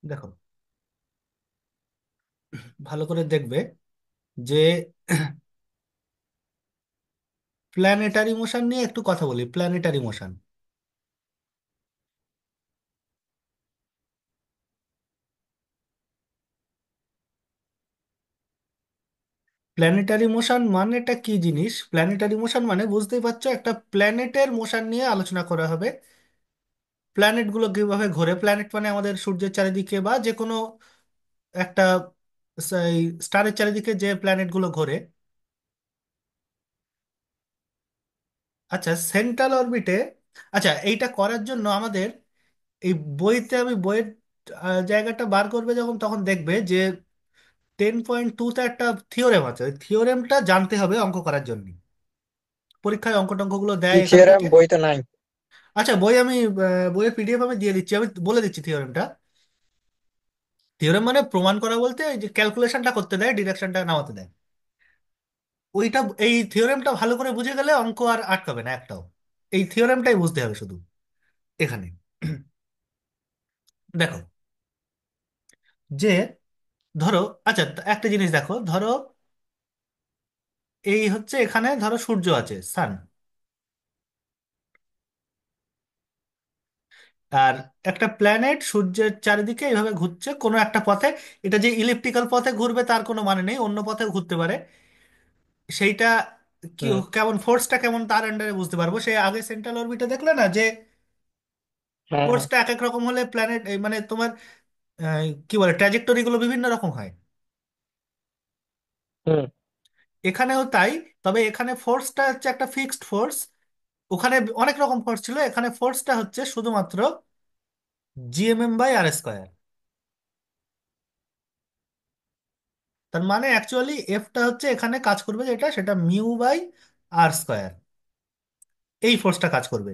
দেখো, ভালো করে দেখবে যে প্ল্যানেটারি মোশন নিয়ে একটু কথা বলি। প্ল্যানেটারি মোশন, প্ল্যানেটারি মোশন মানেটা কি জিনিস? প্ল্যানেটারি মোশন মানে বুঝতেই পারছো, একটা প্ল্যানেটের মোশন নিয়ে আলোচনা করা হবে। প্ল্যানেটগুলো কিভাবে ঘোরে, প্ল্যানেট মানে আমাদের সূর্যের চারিদিকে বা যে কোনো একটা স্টারের চারিদিকে যে প্ল্যানেটগুলো ঘোরে। আচ্ছা, সেন্ট্রাল অরবিটে, আচ্ছা এইটা করার জন্য আমাদের এই বইতে, আমি বইয়ের জায়গাটা বার করবে যখন, তখন দেখবে যে 10.2-তে একটা থিওরেম আছে। ওই থিওরেমটা জানতে হবে অঙ্ক করার জন্য। পরীক্ষায় অঙ্ক টঙ্কগুলো দেয় কি এখান থিওরেম? থেকে। বই তো নাই। আচ্ছা, বই আমি বইয়ের পিডিএফ আমি দিয়ে দিচ্ছি, আমি বলে দিচ্ছি থিওরেমটা। থিওরেম মানে প্রমাণ করা বলতে এই যে ক্যালকুলেশনটা করতে দেয়, ডিরেকশনটা নামাতে দেয়। ওইটা, এই থিওরেমটা ভালো করে বুঝে গেলে অঙ্ক আর আটকাবে না একটাও। এই থিওরেমটাই বুঝতে হবে শুধু এখানে। দেখো যে, ধরো, আচ্ছা একটা জিনিস দেখো, ধরো এই হচ্ছে এখানে, ধরো সূর্য আছে, সান। আর একটা প্ল্যানেট সূর্যের চারিদিকে এইভাবে ঘুরছে কোনো একটা পথে। এটা যে ইলিপ্টিক্যাল পথে ঘুরবে তার কোনো মানে নেই, অন্য পথেও ঘুরতে পারে। সেইটা কি, হুম। কেমন ফোর্সটা কেমন তার আন্ডারে বুঝতে পারবো। সে আগে সেন্ট্রাল অরবিটে দেখলে না যে হ্যাঁ, হ্যাঁ। ফোর্সটা এক এক রকম হলে প্ল্যানেট, মানে তোমার কি বলে, ট্র্যাজেক্টরি গুলো বিভিন্ন রকম হয়। হুম। এখানেও তাই, তবে এখানে ফোর্সটা হচ্ছে একটা ফিক্সড ফোর্স। ওখানে অনেক রকম ফোর্স ছিল, এখানে ফোর্সটা হচ্ছে শুধুমাত্র GMM/r²। তার মানে অ্যাকচুয়ালি এফটা হচ্ছে এখানে কাজ করবে যেটা, সেটা μ/r²। এই ফোর্সটা কাজ করবে।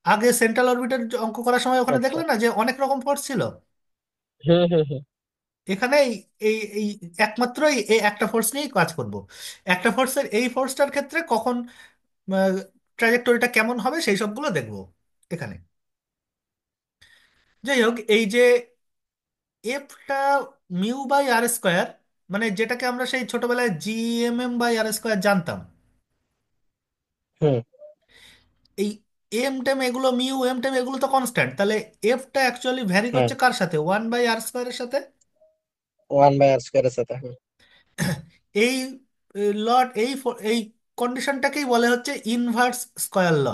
আগে সেন্ট্রাল অরবিটার অঙ্ক করার সময় ওখানে আচ্ছা। দেখলে না যে অনেক রকম ফোর্স ছিল। হুম, হুম, হুম। এখানে এই এই এই একমাত্র এই একটা ফোর্স নিয়েই কাজ করব। একটা ফোর্সের, এই ফোর্সটার ক্ষেত্রে কখন ট্র্যাজেক্টরিটা কেমন হবে সেই সবগুলো দেখবো এখানে। যাই হোক, এই যে এফটা μ/r², মানে যেটাকে আমরা সেই ছোটবেলায় GMM/r² জানতাম। হুম, এই এম টেম এগুলো, এম টেম এগুলো তো কনস্ট্যান্ট, তাহলে এফটা অ্যাকচুয়ালি ভ্যারি হ্যাঁ। করছে কার সাথে? 1/r² সাথে। 1/r² সাথে, হুম। এই লট, এই কন্ডিশনটাকেই বলে হচ্ছে ইনভার্স স্কয়ার ল।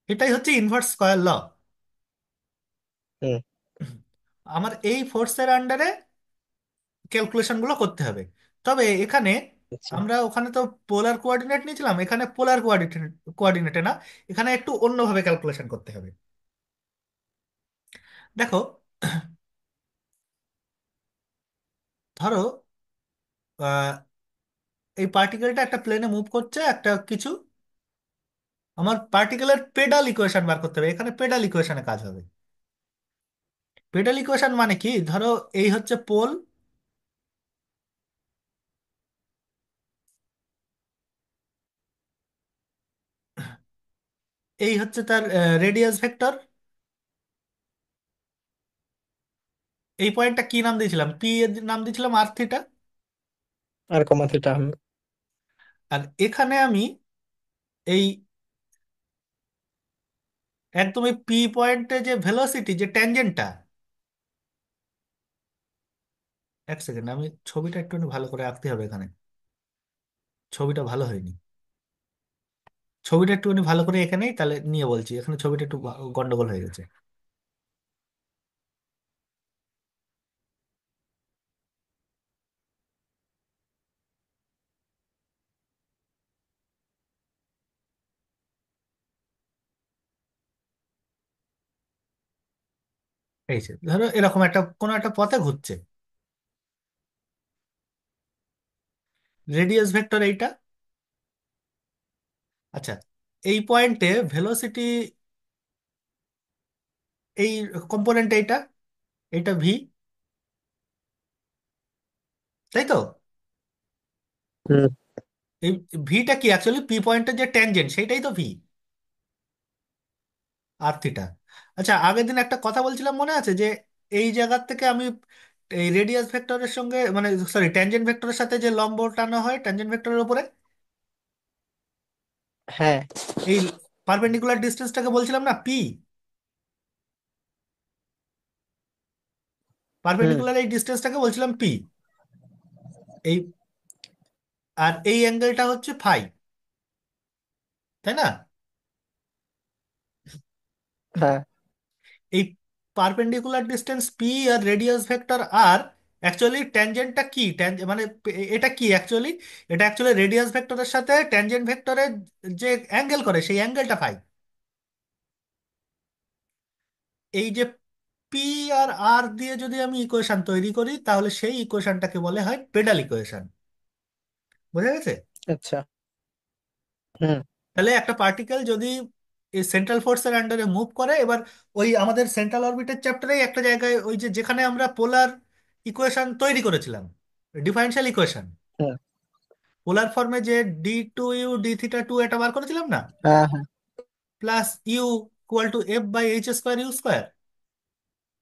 এটাই হচ্ছে ইনভার্স স্কয়ার ল। হুম। আমার এই ফোর্সের আন্ডারে ক্যালকুলেশন গুলো করতে হবে। তবে এখানে আচ্ছা। আমরা, ওখানে তো পোলার কোঅর্ডিনেট নিয়েছিলাম, এখানে পোলার কোঅর্ডিনেটে না, এখানে একটু অন্যভাবে ক্যালকুলেশন করতে হবে। দেখো, ধরো আহ, এই পার্টিকেলটা একটা প্লেনে মুভ করছে একটা কিছু। আমার পার্টিকেলের পেডাল ইকুয়েশন বার করতে হবে, এখানে পেডাল ইকুয়েশনে কাজ হবে। পেডাল ইকুয়েশন মানে কি, ধরো এই হচ্ছে পোল, এই হচ্ছে তার রেডিয়াস ভেক্টর। এই পয়েন্টটা কি নাম দিয়েছিলাম? পি এর নাম দিয়েছিলাম r θ। আর কমা থিটা, হুম। আর এখানে আমি এই একদম এই পি পয়েন্টে যে ভেলোসিটি, যে ট্যানজেন্টটা, এক সেকেন্ড, আমি ছবিটা একটু ভালো করে আঁকতে হবে এখানে। ছবিটা ভালো হয়নি। ছবিটা একটুখানি ভালো করে এখানেই তাহলে নিয়ে বলছি, এখানে ছবিটা একটু গন্ডগোল হয়ে গেছে। এই যে ধরো এরকম একটা কোনো একটা পথে ঘুরছে, রেডিয়াস ভেক্টর এইটা। আচ্ছা, এই পয়েন্টে ভেলোসিটি, এই কম্পোনেন্ট এইটা, এইটা ভি, তাই তো? হুম। এই ভিটা কি অ্যাকচুয়ালি পি পয়েন্টের যে ট্যানজেন্ট সেইটাই তো ভি। আর থিটা। আচ্ছা, আগের দিন একটা কথা বলছিলাম মনে আছে, যে এই জায়গার থেকে আমি এই রেডিয়াস ভেক্টরের সঙ্গে, মানে সরি ট্যানজেন্ট ভেক্টরের সাথে যে লম্ব টানা হয় ট্যানজেন্ট ভেক্টরের উপরে, হ্যাঁ। এই পারপেন্ডিকুলার ডিস্টেন্সটাকে বলছিলাম না পি। হুম। পারপেন্ডিকুলার এই ডিস্টেন্সটাকে বলছিলাম পি। এই, আর এই অ্যাঙ্গেলটা হচ্ছে ফাই, তাই না? হ্যাঁ। এই perpendicular distance P R radius vector আর, অ্যাকচুয়ালি ট্যানজেন্টটা কি, মানে এটা কি অ্যাকচুয়ালি, এটা অ্যাকচুয়ালি রেডিয়াস ভেক্টরের সাথে ট্যানজেন্ট ভেক্টরের যে অ্যাঙ্গেল করে সেই অ্যাঙ্গেলটা ফাই। এই যে পি আর আর দিয়ে যদি আমি ইকুয়েশন তৈরি করি, তাহলে সেই ইকুয়েশনটাকে বলে হয় পেডাল ইকুয়েশন। বোঝা গেছে? আচ্ছা। হুম। তাহলে একটা পার্টিকেল যদি এই সেন্ট্রাল ফোর্সের আন্ডারে মুভ করে, এবার ওই আমাদের সেন্ট্রাল অরবিটের চ্যাপ্টারেই একটা জায়গায় ওই যে যেখানে আমরা পোলার ইকুয়েশন তৈরি করেছিলাম, ডিফারেনশিয়াল ইকুয়েশন, হুম। পোলার ফর্মে যে d2u d θ2 এটা বার করেছিলাম না, হ্যাঁ হ্যাঁ। Plus u equal to f/h² u square.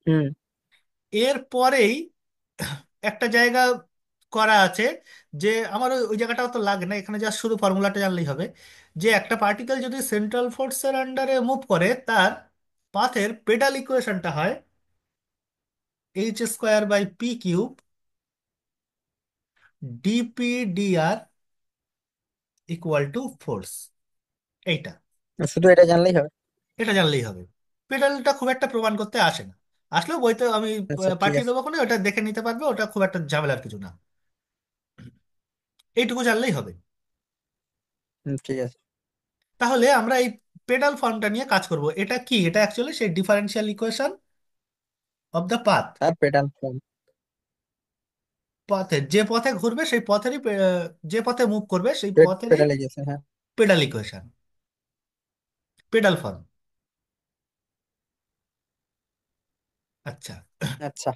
Hmm. এর পরেই একটা জায়গা করা আছে, যে আমার ওই জায়গাটাও তো লাগে না, এখানে জাস্ট শুধু ফর্মুলাটা জানলেই হবে, যে একটা পার্টিকেল যদি সেন্ট্রাল ফোর্সের আন্ডারে মুভ করে, তার পাথের পেডাল ইকুয়েশনটা হয় h² by p³ dp dr equal to force. এইটা, শুধু এটা জানলেই হবে? এটা জানলেই হবে। পেডালটা খুব একটা প্রমাণ করতে আসে না, আসলেও বইতে আমি আচ্ছা ঠিক পাঠিয়ে আছে। দেবো, কোনো ওটা দেখে নিতে পারবে, ওটা খুব একটা ঝামেলার কিছু না। এইটুকু জানলেই হবে। ঠিক আছে। তাহলে আমরা এই পেডাল ফর্মটা নিয়ে কাজ করব। এটা কি, এটা অ্যাকচুয়ালি সেই differential equation of the path. তার পেডাল ফর্ম। পথে যে পথে ঘুরবে সেই পথেরই যে পথে মুভ করবে সেই পথেরই পেডালে গেছে, হ্যাঁ। Pedal equation, pedal form. আচ্ছা, আচ্ছা।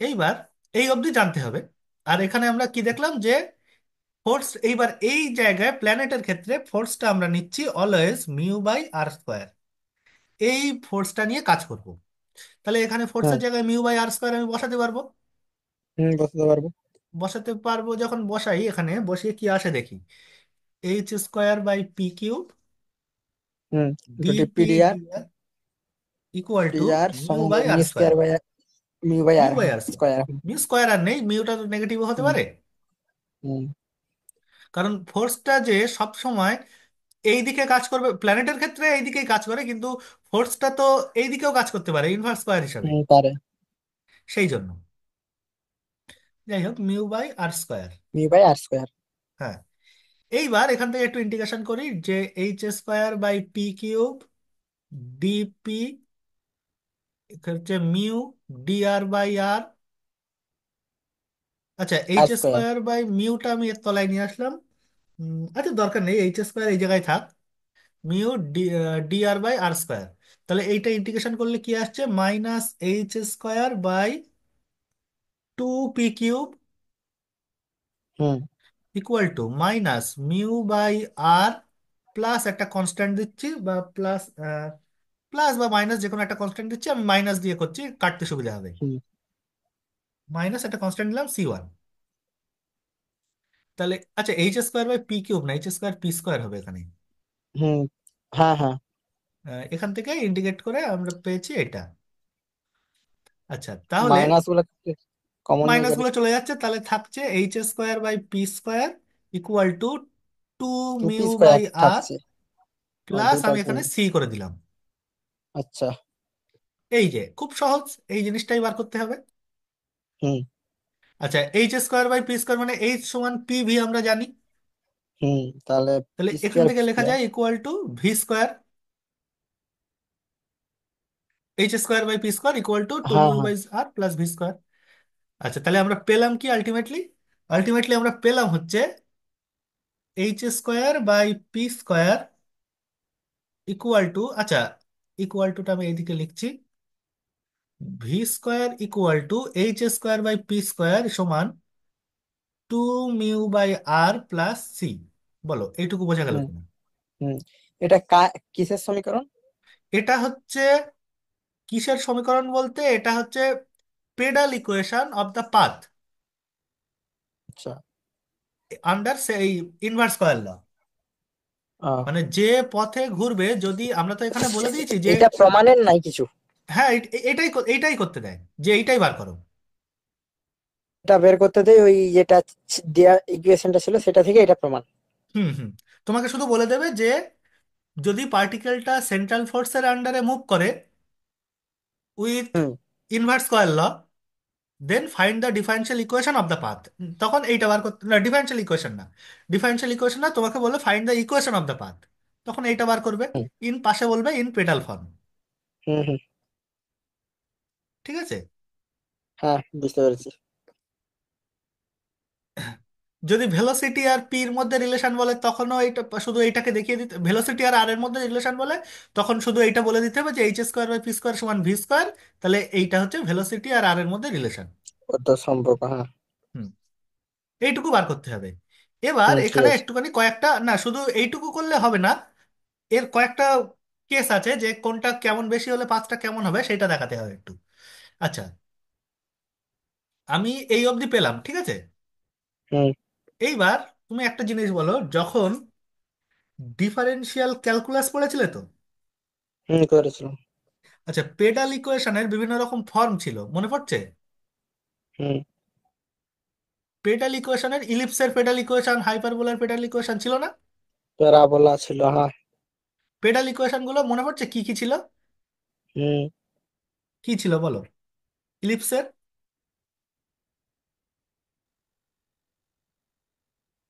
এইবার এই অবধি জানতে হবে। আর এখানে আমরা কি দেখলাম, যে ফোর্স, এইবার এই জায়গায় প্ল্যানেটের ক্ষেত্রে ফোর্সটা আমরা নিচ্ছি অলওয়েজ μ/r²। এই ফোর্সটা নিয়ে কাজ করব। তাহলে এখানে হ্যাঁ। ফোর্সের জায়গায় μ/r² আমি বসাতে পারবো। বসাতে পারবো। বসাতে পারবো, যখন বসাই এখানে বসিয়ে কি আসে দেখি, h² বাই p³ হুম। দুটি dp pdr dr equal to pdr mu সঙ্গে বাই আর মি square. Square by mu by mu r, by হ্যাঁ r square. Square. Mu square r নেই, মিউটা তো নেগেটিভ হতে হুম। পারে। হুম। কারণ ফোর্সটা যে সব সময় এই দিকে কাজ করবে, প্ল্যানেটের ক্ষেত্রে এই দিকেই কাজ করে, কিন্তু ফোর্সটা তো এই দিকেও কাজ করতে পারে ইনভার্স স্কোয়ার হিসাবে। পারে। সেই জন্য, যাই হোক, μ/r²। Mu by R square. হ্যাঁ, এইবার এখান থেকে একটু ইন্টিগ্রেশন করি, যে h² বাই p³ ডিপি হচ্ছে μ dr/r। আচ্ছা, আর এইচ স্কোয়ার। স্কোয়ার বাই মিউটা আমি এর তলায় নিয়ে আসলাম। আচ্ছা, দরকার নেই, h² এই জায়গায় থাক। μ dr/r²। তাহলে এইটা ইন্টিগ্রেশন করলে কি আসছে, -h² বাই 2p³ হুম। ইকুয়াল টু -μ/r প্লাস একটা কনস্ট্যান্ট দিচ্ছি, বা প্লাস প্লাস বা মাইনাস যে কোনো একটা কনস্ট্যান্ট দিচ্ছি, আমি মাইনাস দিয়ে করছি কাটতে সুবিধা হবে। হুম। মাইনাস একটা কনস্ট্যান্ট দিলাম c1। তাহলে আচ্ছা, h² বাই p³ না, h²p² হবে এখানে। হুম। হ্যাঁ হ্যাঁ। এখান থেকে ইন্টিগ্রেট করে আমরা পেয়েছি এটা। আচ্ছা, তাহলে মাইনাস গুলো কমন নিয়ে মাইনাস করি। গুলো চলে যাচ্ছে, তাহলে থাকছে h² by p² equal to two two p mu square by আর থাকছে। আর প্লাস দুটা আমি গুণ। এখানে সি করে দিলাম। আচ্ছা। এই যে খুব সহজ, এই জিনিসটাই বার করতে হবে। হুম। আচ্ছা, h² বাই p² মানে h=pv আমরা জানি। হুম। তাহলে তাহলে পি এখান স্কোয়ার থেকে লেখা স্কোয়ার। যায় equal to v², h² by p² equal to two হ্যাঁ মিউ হ্যাঁ। By R plus v²। আচ্ছা, তাহলে আমরা পেলাম কি আলটিমেটলি, আলটিমেটলি আমরা পেলাম হচ্ছে h² by p² equal to, আচ্ছা, ইকুয়াল টুটা আমি এইদিকে লিখছি, v² equal to h² by p² সমান 2 μ/r প্লাস সি। বলো এইটুকু বোঝা গেল হুম। কিনা? হুম। এটা কিসের সমীকরণ? এটা হচ্ছে কিসের সমীকরণ বলতে, এটা হচ্ছে pedal equation of the path আচ্ছা। আন্ডার সেই ইনভার্স কয়েল ল। আহ, মানে যে পথে ঘুরবে, যদি আমরা তো এখানে বলে দিয়েছি যে, এটা প্রমাণের নাই কিছু? হ্যাঁ এটাই করতে দেয়, যে এইটাই বার করো। এটা বের করতে দেয় ওই যেটা দেয়া ইকুয়েশনটা ছিল সেটা থেকে এটা প্রমাণ? হুম হুম। তোমাকে শুধু বলে দেবে যে যদি পার্টিকেলটা সেন্ট্রাল ফোর্সের আন্ডারে মুভ করে with hmm inverse coil law, then find the differential equation of the path. তখন এইটা বার করতে, না ডিফারেন্সিয়াল ইকুয়েশন না, ডিফারেন্সিয়াল ইকুয়েশন না, তোমাকে বলবে find the equation of the path, তখন এইটা বার করবে। হুম ইন পাশে বলবে ইন পেডাল ফর্ম। হুম হুম। ঠিক আছে। হ্যাঁ, বুঝতে পেরেছি। যদি ভেলোসিটি আর পির মধ্যে রিলেশন বলে, তখনও এইটা শুধু এইটাকে দেখিয়ে দিতে, ভেলোসিটি আর আর এর মধ্যে রিলেশন বলে তখন শুধু এইটা বলে দিতে হবে যে H square by P square সমান ভি স্কোয়ার। তাহলে এইটা হচ্ছে ভেলোসিটি আর আর এর মধ্যে রিলেশন। কত সম্পর্ক, হ্যাঁ। হুম। এইটুকু বার করতে হবে। এবার হুম, ঠিক এখানে আছে। একটুখানি কয়েকটা, না শুধু এইটুকু করলে হবে না, এর কয়েকটা কেস আছে যে কোনটা কেমন বেশি হলে পাঁচটা কেমন হবে সেটা দেখাতে হবে একটু। আচ্ছা, আমি এই অবধি পেলাম, ঠিক আছে। হুম এইবার তুমি একটা জিনিস বলো, যখন ডিফারেন্সিয়াল ক্যালকুলাস পড়েছিলে তো? হুম, করেছিলাম। আচ্ছা, পেডাল ইকুয়েশনের বিভিন্ন রকম ফর্ম ছিল, মনে পড়ছে? হুম। পেডাল ইকুয়েশনের ইলিপসের পেডাল ইকুয়েশন, হাইপারবোলার পেডাল ইকুয়েশন ছিল না? প্যারাবোলা ছিল, হ্যাঁ। পেডাল ইকুয়েশন গুলো মনে পড়ছে কি কি ছিল? হুম। কি ছিল বলো? ইলিপসের,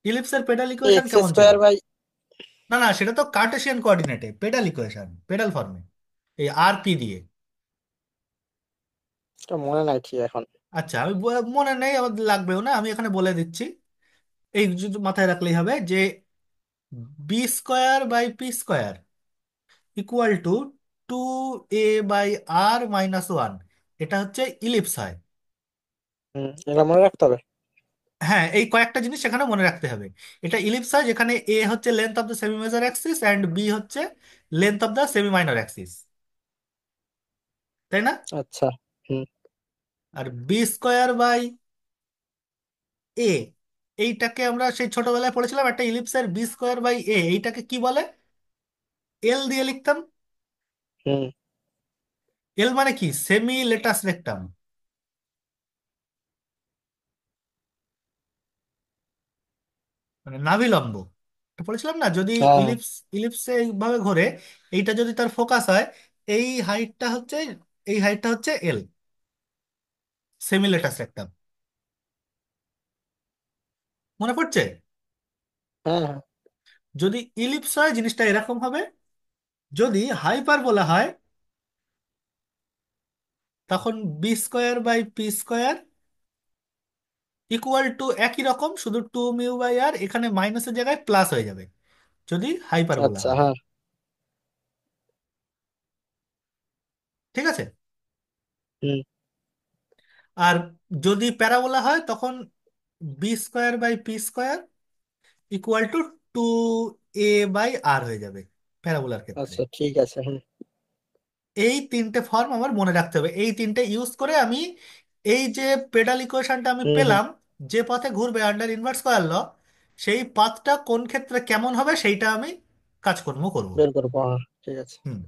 ইলিপসের পেডাল ইকুয়েশন এক্স কেমন ছিল? Square by. না না, সেটা তো কার্টেসিয়ান কোঅর্ডিনেটে পেডাল ইকুয়েশন, পেডাল ফর্মে, এই আর পি দিয়ে। এটা মনে নাই ঠিক এখন। আচ্ছা, আমি মনে নেই, আমার লাগবেও না, আমি এখানে বলে দিচ্ছি। এই শুধু মাথায় রাখলেই হবে যে b square by P square equal to 2a/r - 1। এটা হচ্ছে ইলিপস হয়। হুম, এটা মনে রাখতে হবে। হ্যাঁ, এই কয়েকটা জিনিস সেখানে মনে রাখতে হবে। এটা ইলিপস হয় যেখানে এ হচ্ছে length of the semi major axis and b হচ্ছে length of the semi major axis, তাই না? আচ্ছা। হুম আর বি স্কোয়ার বাই এ, এইটাকে আমরা সেই ছোটবেলায় পড়েছিলাম, একটা ইলিপসের বি স্কোয়ার বাই এ, এইটাকে কি বলে? এল দিয়ে লিখতাম। হুম। এল মানে কি? সেমি লেটাস রেক্টাম, মানে নাভিলম্ব। এটা পড়েছিলাম না, যদি হ্যাঁ ইলিপস, ইলিপসে এইভাবে ঘোরে, এইটা যদি তার ফোকাস হয়, এই হাইটটা হচ্ছে, এই হাইটটা হচ্ছে এল, সেমি লেটাস রেক্টাম। মনে পড়ছে? হ্যাঁ হ্যাঁ। যদি ইলিপস হয় জিনিসটা এরকম হবে, যদি হাইপারবোলা হয় তখন b square by P square equal to একই রকম, শুধু 2μ/r, এখানে মাইনাসের জায়গায় প্লাস হয়ে যাবে যদি হাইপারবোলা আচ্ছা, হয়। হ্যাঁ। ঠিক আছে। হুম। আর যদি প্যারাবোলা হয় তখন b square by P square equal to 2a/r হয়ে যাবে প্যারাবোলার ক্ষেত্রে। আচ্ছা, ঠিক আছে। হুম এই তিনটে ফর্ম আমার মনে রাখতে হবে, এই তিনটে ইউজ করে আমি এই যে পেডাল ইকুয়েশনটা আমি হুম হুম। পেলাম, যে পথে ঘুরবে আন্ডার ইনভার্স কয়ার ল, সেই পাথটা কোন ক্ষেত্রে কেমন হবে সেইটা আমি কাজকর্ম করব। বের করবো, হ্যাঁ, ঠিক আছে। হুম।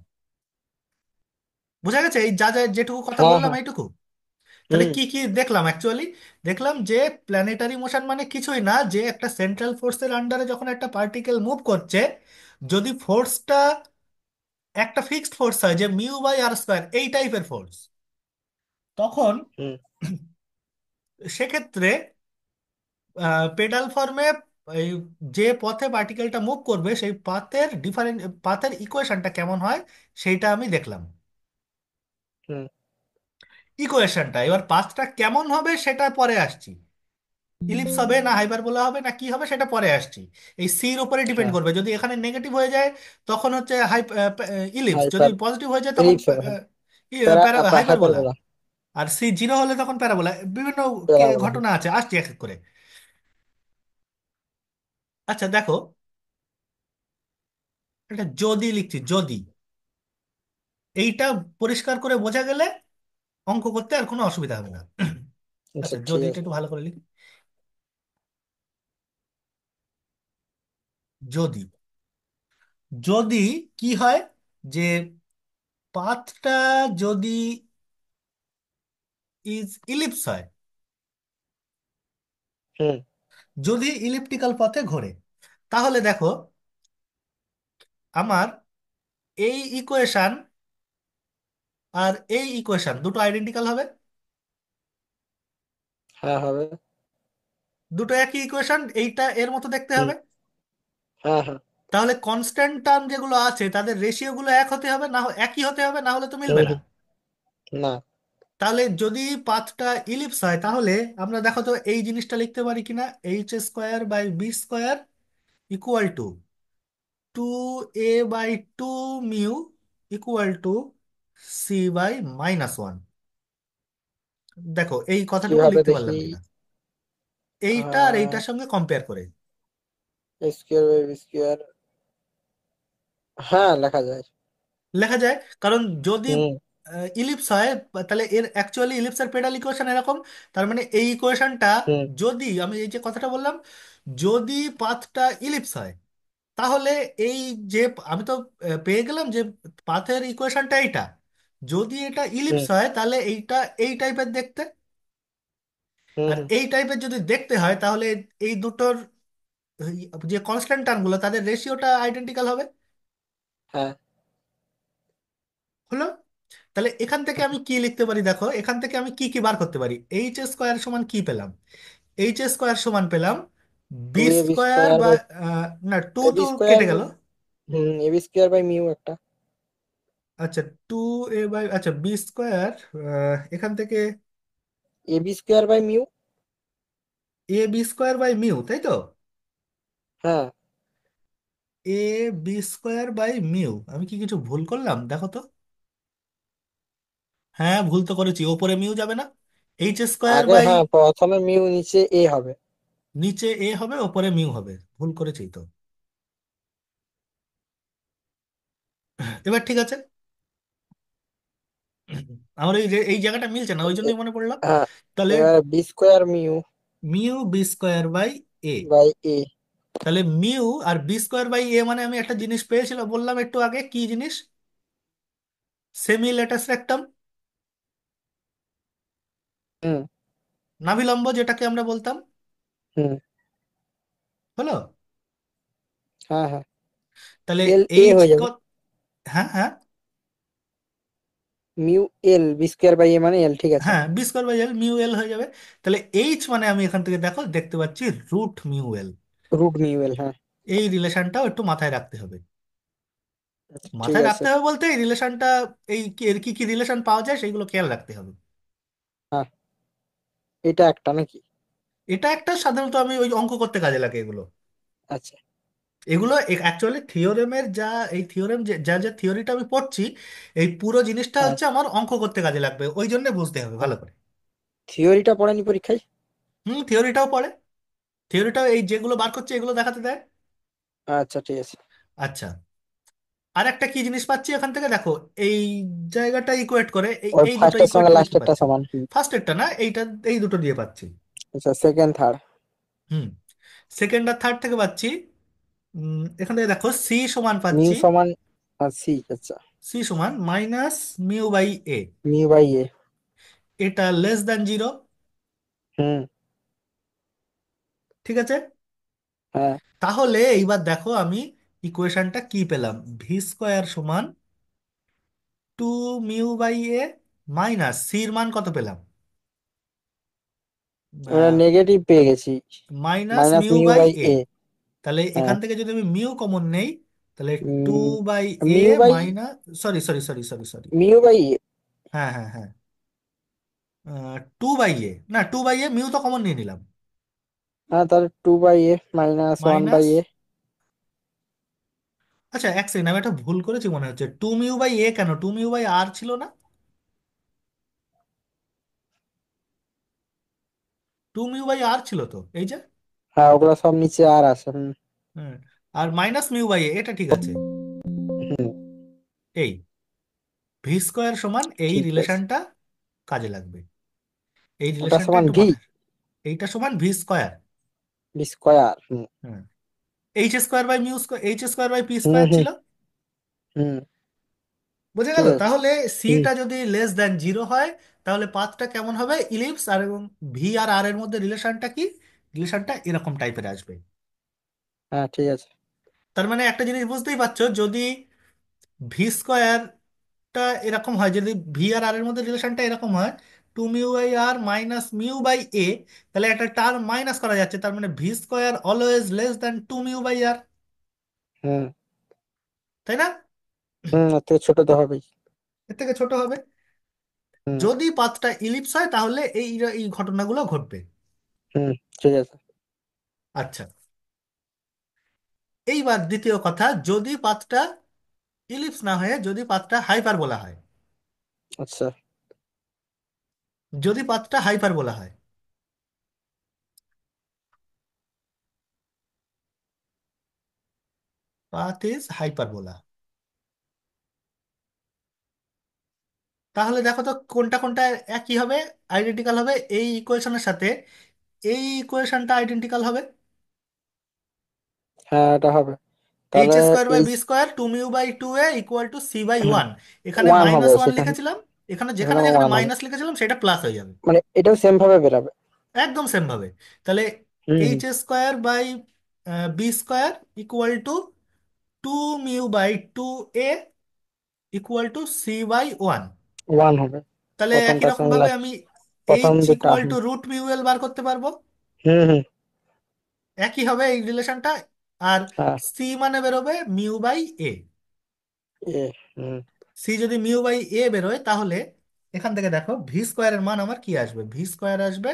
বোঝা গেছে? এই যা যা যেটুকু কথা হ্যাঁ বললাম হ্যাঁ। এইটুকু। তাহলে হুম কি কি দেখলাম অ্যাকচুয়ালি? দেখলাম যে প্ল্যানেটারি মোশন মানে কিছুই না, যে একটা সেন্ট্রাল ফোর্সের আন্ডারে যখন একটা পার্টিকেল মুভ করছে, যদি ফোর্সটা একটা ফিক্সড ফোর্স হয় যে μ/r² এই টাইপের ফোর্স, তখন হুম সেক্ষেত্রে পেডাল ফর্মে এই যে পথে পার্টিকেলটা মুভ করবে সেই পাথের ডিফারেন্ট, পাথের ইকুয়েশনটা কেমন হয় সেইটা আমি দেখলাম। হুম। ইকুয়েশনটা, এবার পাথটা কেমন হবে সেটা পরে আসছি। ইলিপস হবে না হাইপারবোলা হবে না কি হবে সেটা পরে আসছি। এই সির উপরে ডিপেন্ড হ্যাঁ। করবে, যদি এখানে নেগেটিভ হয়ে যায় তখন হচ্ছে ইলিপস, যদি হাইপার পজিটিভ হয়ে যায় তখন এলিপস হবে, হ্যাঁ। প্যারা হাইপার হাইপারবোলা। বলা। আর সি জিরো হলে তখন প্যারাবোলা। বিভিন্ন প্যারা বলা, হ্যাঁ। ঘটনা আছে, আসছি এক এক করে। আচ্ছা দেখো, এটা যদি লিখছি, যদি এইটা পরিষ্কার করে বোঝা গেলে অঙ্ক করতে আর কোনো অসুবিধা হবে না। আচ্ছা আচ্ছা, ঠিক যদি এটা আছে। একটু ভালো করে লিখি। যদি যদি কি হয় যে পাথটা যদি ইলিপস হয়, হুম। যদি ইলিপ্টিক্যাল পথে ঘোরে, তাহলে দেখো আমার এই ইকুয়েশন আর এই ইকুয়েশন দুটো আইডেন্টিক্যাল হবে। হ্যাঁ হবে। দুটো একই ইকুয়েশন, এইটা এর মতো দেখতে হুম। হবে। হ্যাঁ হ্যাঁ। তাহলে কনস্ট্যান্ট টার্ম যেগুলো আছে তাদের রেশিও গুলো এক হতে হবে, না একই হতে হবে, না হলে তো হুম মিলবে না। হুম। না। তাহলে যদি পাথটা ইলিপস হয়, তাহলে আমরা দেখো তো এই জিনিসটা লিখতে পারি কিনা, h² by b² equal to 2a/2 mu equal to c/-1। দেখো এই কথাটুকু কিভাবে লিখতে দেখি? পারলাম কিনা এইটা আর এইটার সঙ্গে কম্পেয়ার করে। এ স্কোয়ার বাই বি স্কোয়ার, হ্যাঁ লেখা যায়। লেখা যায়, কারণ যদি হুম ইলিপস হয় তাহলে এর অ্যাকচুয়ালি ইলিপসের পেডাল ইকুয়েশন এরকম। তার মানে এই ইকুয়েশনটা, হুম যদি আমি এই যে কথাটা বললাম, যদি পাথটা ইলিপস হয়, তাহলে এই যে আমি তো পেয়ে গেলাম যে পাথের ইকুয়েশনটা এইটা। যদি এটা ইলিপস হুম হয় তাহলে এইটা এই টাইপের দেখতে। হুম আর হুম। এই টাইপের যদি দেখতে হয় তাহলে এই দুটোর এই যে কনস্ট্যান্ট টার্মগুলো তাদের রেশিওটা আইডেন্টিক্যাল হবে। হ্যাঁ। হলো। তাহলে এখান থেকে আমি কি লিখতে পারি, দেখো এখান থেকে আমি কি কি বার করতে পারি। এইচ² সমান কি পেলাম? এইচ² সমান পেলাম two b a b square square বা বাই না, টু এ তো বি স্কোয়ার। কেটে গেল। Hmm, a b square by mu একটা। আচ্ছা, 2a/, আচ্ছা b², এখান থেকে a b square by mu. a/b² তাই তো? হ্যাঁ। a/b², আমি কি কিছু ভুল করলাম দেখো তো। হ্যাঁ, ভুল তো করেছি, ওপরে মিউ যাবে না। এইচ² আগে বাই হ্যাঁ, প্রথমে মিউ নিচে এ হবে। নিচে এ হবে, ওপরে মিউ হবে, ভুল করেছি তো। এবার ঠিক আছে। আমার এই জায়গাটা মিলছে না, ওই এ- জন্যই মনে পড়লো। হ্যাঁ। তাহলে এবার b square mu μ b² by a. By a. তাহলে mu R b² by a, মানে আমি একটা জিনিস পেয়েছিলাম, বললাম একটু আগে, কি জিনিস? সেমি লেটাস রেক্টাম, হুম। নাভিলম্ব যেটাকে আমরা বলতাম। হুম। হলো। হ্যাঁ হ্যাঁ। তাহলে এল এ এইচ, হয়ে যাবে। হ্যাঁ হ্যাঁ, mu l, b square by a মানে এল, ঠিক আছে। হ্যাঁ b²/l μl হয়ে যাবে। তাহলে এইচ মানে আমি এখান থেকে দেখো দেখতে পাচ্ছি √μl। রুট মিউ এল, হ্যাঁ। এই রিলেশনটাও একটু মাথায় রাখতে হবে। ঠিক মাথায় আছে। রাখতে হবে বলতে এই রিলেশনটা, এর কি কি রিলেশন পাওয়া যায় সেইগুলো খেয়াল রাখতে হবে। হ্যাঁ, এটা একটা নাকি? এটা একটা সাধারণত আমি ওই অঙ্ক করতে কাজে লাগে এগুলো। আচ্ছা। এগুলো অ্যাকচুয়ালি থিওরেমের যা, এই থিওরেম যা যা থিওরিটা আমি পড়ছি, এই পুরো জিনিসটা হ্যাঁ হচ্ছে আমার অঙ্ক করতে কাজে লাগবে, ওই জন্য বুঝতে হবে হ্যাঁ। ভালো করে। থিওরিটা পড়েনি পরীক্ষায়? হুম, থিওরিটাও পড়ে। থিওরিটাও এই যেগুলো বার করছে এগুলো দেখাতে দেয়। আচ্ছা ঠিক আছে। আচ্ছা, আর একটা কি জিনিস পাচ্ছি এখান থেকে দেখো, এই জায়গাটা ইকুয়েট করে এই ওই এই দুটো ফার্স্টের ইকুয়েট সঙ্গে করে কি লাস্টেরটা পাচ্ছি? সমান। হুম। ফার্স্টেরটা না, এইটা, এই দুটো দিয়ে পাচ্ছি। আচ্ছা, সেকেন্ড থার্ড। হুম, সেকেন্ড আর থার্ড থেকে পাচ্ছি। এখান থেকে দেখো সি সমান মিউ পাচ্ছি, সমান আর সি, আচ্ছা। সি সমান -μ/a। মিউ বাই এ। এটা <<0 <0 হুম। ঠিক আছে। হ্যাঁ। তাহলে এইবার দেখো আমি ইকুয়েশনটা কি পেলাম, v² সমান 2 μ/a মাইনাস সির মান কত পেলাম, আমরা নেগেটিভ পেয়ে গেছি। Minus minus mu mu by by a. A. তাহলে হ্যাঁ। এখান থেকে যদি আমি মিউ কমন নেই, তাহলে two by a mu by, minus, sorry sorry sorry sorry sorry, mu by a. হ্যাঁ হ্যাঁ হ্যাঁ, 2/a, না 2/a, মিউ তো কমন নিয়ে নিলাম। হ্যাঁ, তাহলে two by a minus one by minus, a. আচ্ছা এক সেকেন্ড, আমি একটা ভুল করেছি মনে হচ্ছে, 2 μ/a কেন, 2 μ/r ছিল না? 2 μ/r ছিল তো, এই যে। হ্যাঁ, ওগুলো সব নিচে আর আছে। হুম। হ্যাঁ, আর -μ/a এটা ঠিক আছে, হুম। এই। ভি স্কোয়ার সমান এই ঠিক আছে। রিলেশনটা কাজে লাগবে, এই ওটা রিলেশনটা সমান একটু ভি, মাথায়। এইটা সমান V square. V square. Hmm হ্যাঁ, h square by mu square, h square by p hmm square hmm ছিল। হুম। বুঝে ঠিক গেল? আছে। তাহলে হুম। সিটা যদি লেস দেন জিরো হয়, তাহলে পাথটা কেমন হবে? ইলিপস আর এবং ভি আর আর এর মধ্যে রিলেশনটা কি? রিলেশনটা এরকম টাইপের আসবে। হ্যাঁ ঠিক আছে। তার মানে একটা জিনিস বুঝতেই পারছো, যদি ভি স্কোয়ারটা এরকম হয়, যদি ভি আর আর এর মধ্যে রিলেশনটা এরকম হয়, two mu by r minus mu by a, তাহলে একটা টার্ম মাইনাস করা যাচ্ছে, তার মানে v square always less than two mu by r. Hmm তাই না? হুম, ওর থেকে ছোট তো হবেই। এর থেকে ছোট হবে। হুম যদি পাথটা ইলিপস হয় তাহলে এই এই ঘটনাগুলো ঘটবে। হুম। ঠিক আছে। আচ্ছা, এইবার দ্বিতীয় কথা, যদি পাথটা ইলিপস না হয়ে যদি পাথটা হাইপারবোলা হয়, আচ্ছা। যদি পাথটা হাইপারবোলা হয়, পাথ ইজ হাইপারবোলা, তাহলে দেখো তো কোনটা কোনটা একই হবে, আইডেন্টিক্যাল হবে এই ইকুয়েশনের সাথে। এই ইকুয়েশনটা আইডেন্টিক্যাল হবে। হ্যাঁ এটা হবে। এইচ তাহলে স্কোয়ার বাই এই, b square two mu by two a equal to c by হ্যাঁ, ওয়ান। এখানে ওয়ান হবে মাইনাস ওয়ান সেখানে, লিখেছিলাম, এখানে যেখানে এখানেও যেখানে ওয়ান হবে। মাইনাস লিখেছিলাম সেটা প্লাস হয়ে যাবে। মানে এটাও সেম ভাবে বেরাবে। একদম সেম ভাবে। তাহলে hmm hmm. H square by b square equal to two mu by two a equal to c by one. One হবে। তাহলে একই প্রথমটার রকম সঙ্গে ভাবে লাস্ট, আমি প্রথম এইচ দুটা। ইকুয়াল হুম টু রুট মিউ এল বার করতে পারবো। হুম হুম। একই হবে এই রিলেশনটা। আর হ্যাঁ। সি মানে বেরোবে মিউ বাই এ। এ। হুম। সি যদি মিউ বাই এ বেরোয়, তাহলে এখান থেকে দেখো ভি স্কোয়ারের মান আমার কি আসবে? ভি স্কোয়ার আসবে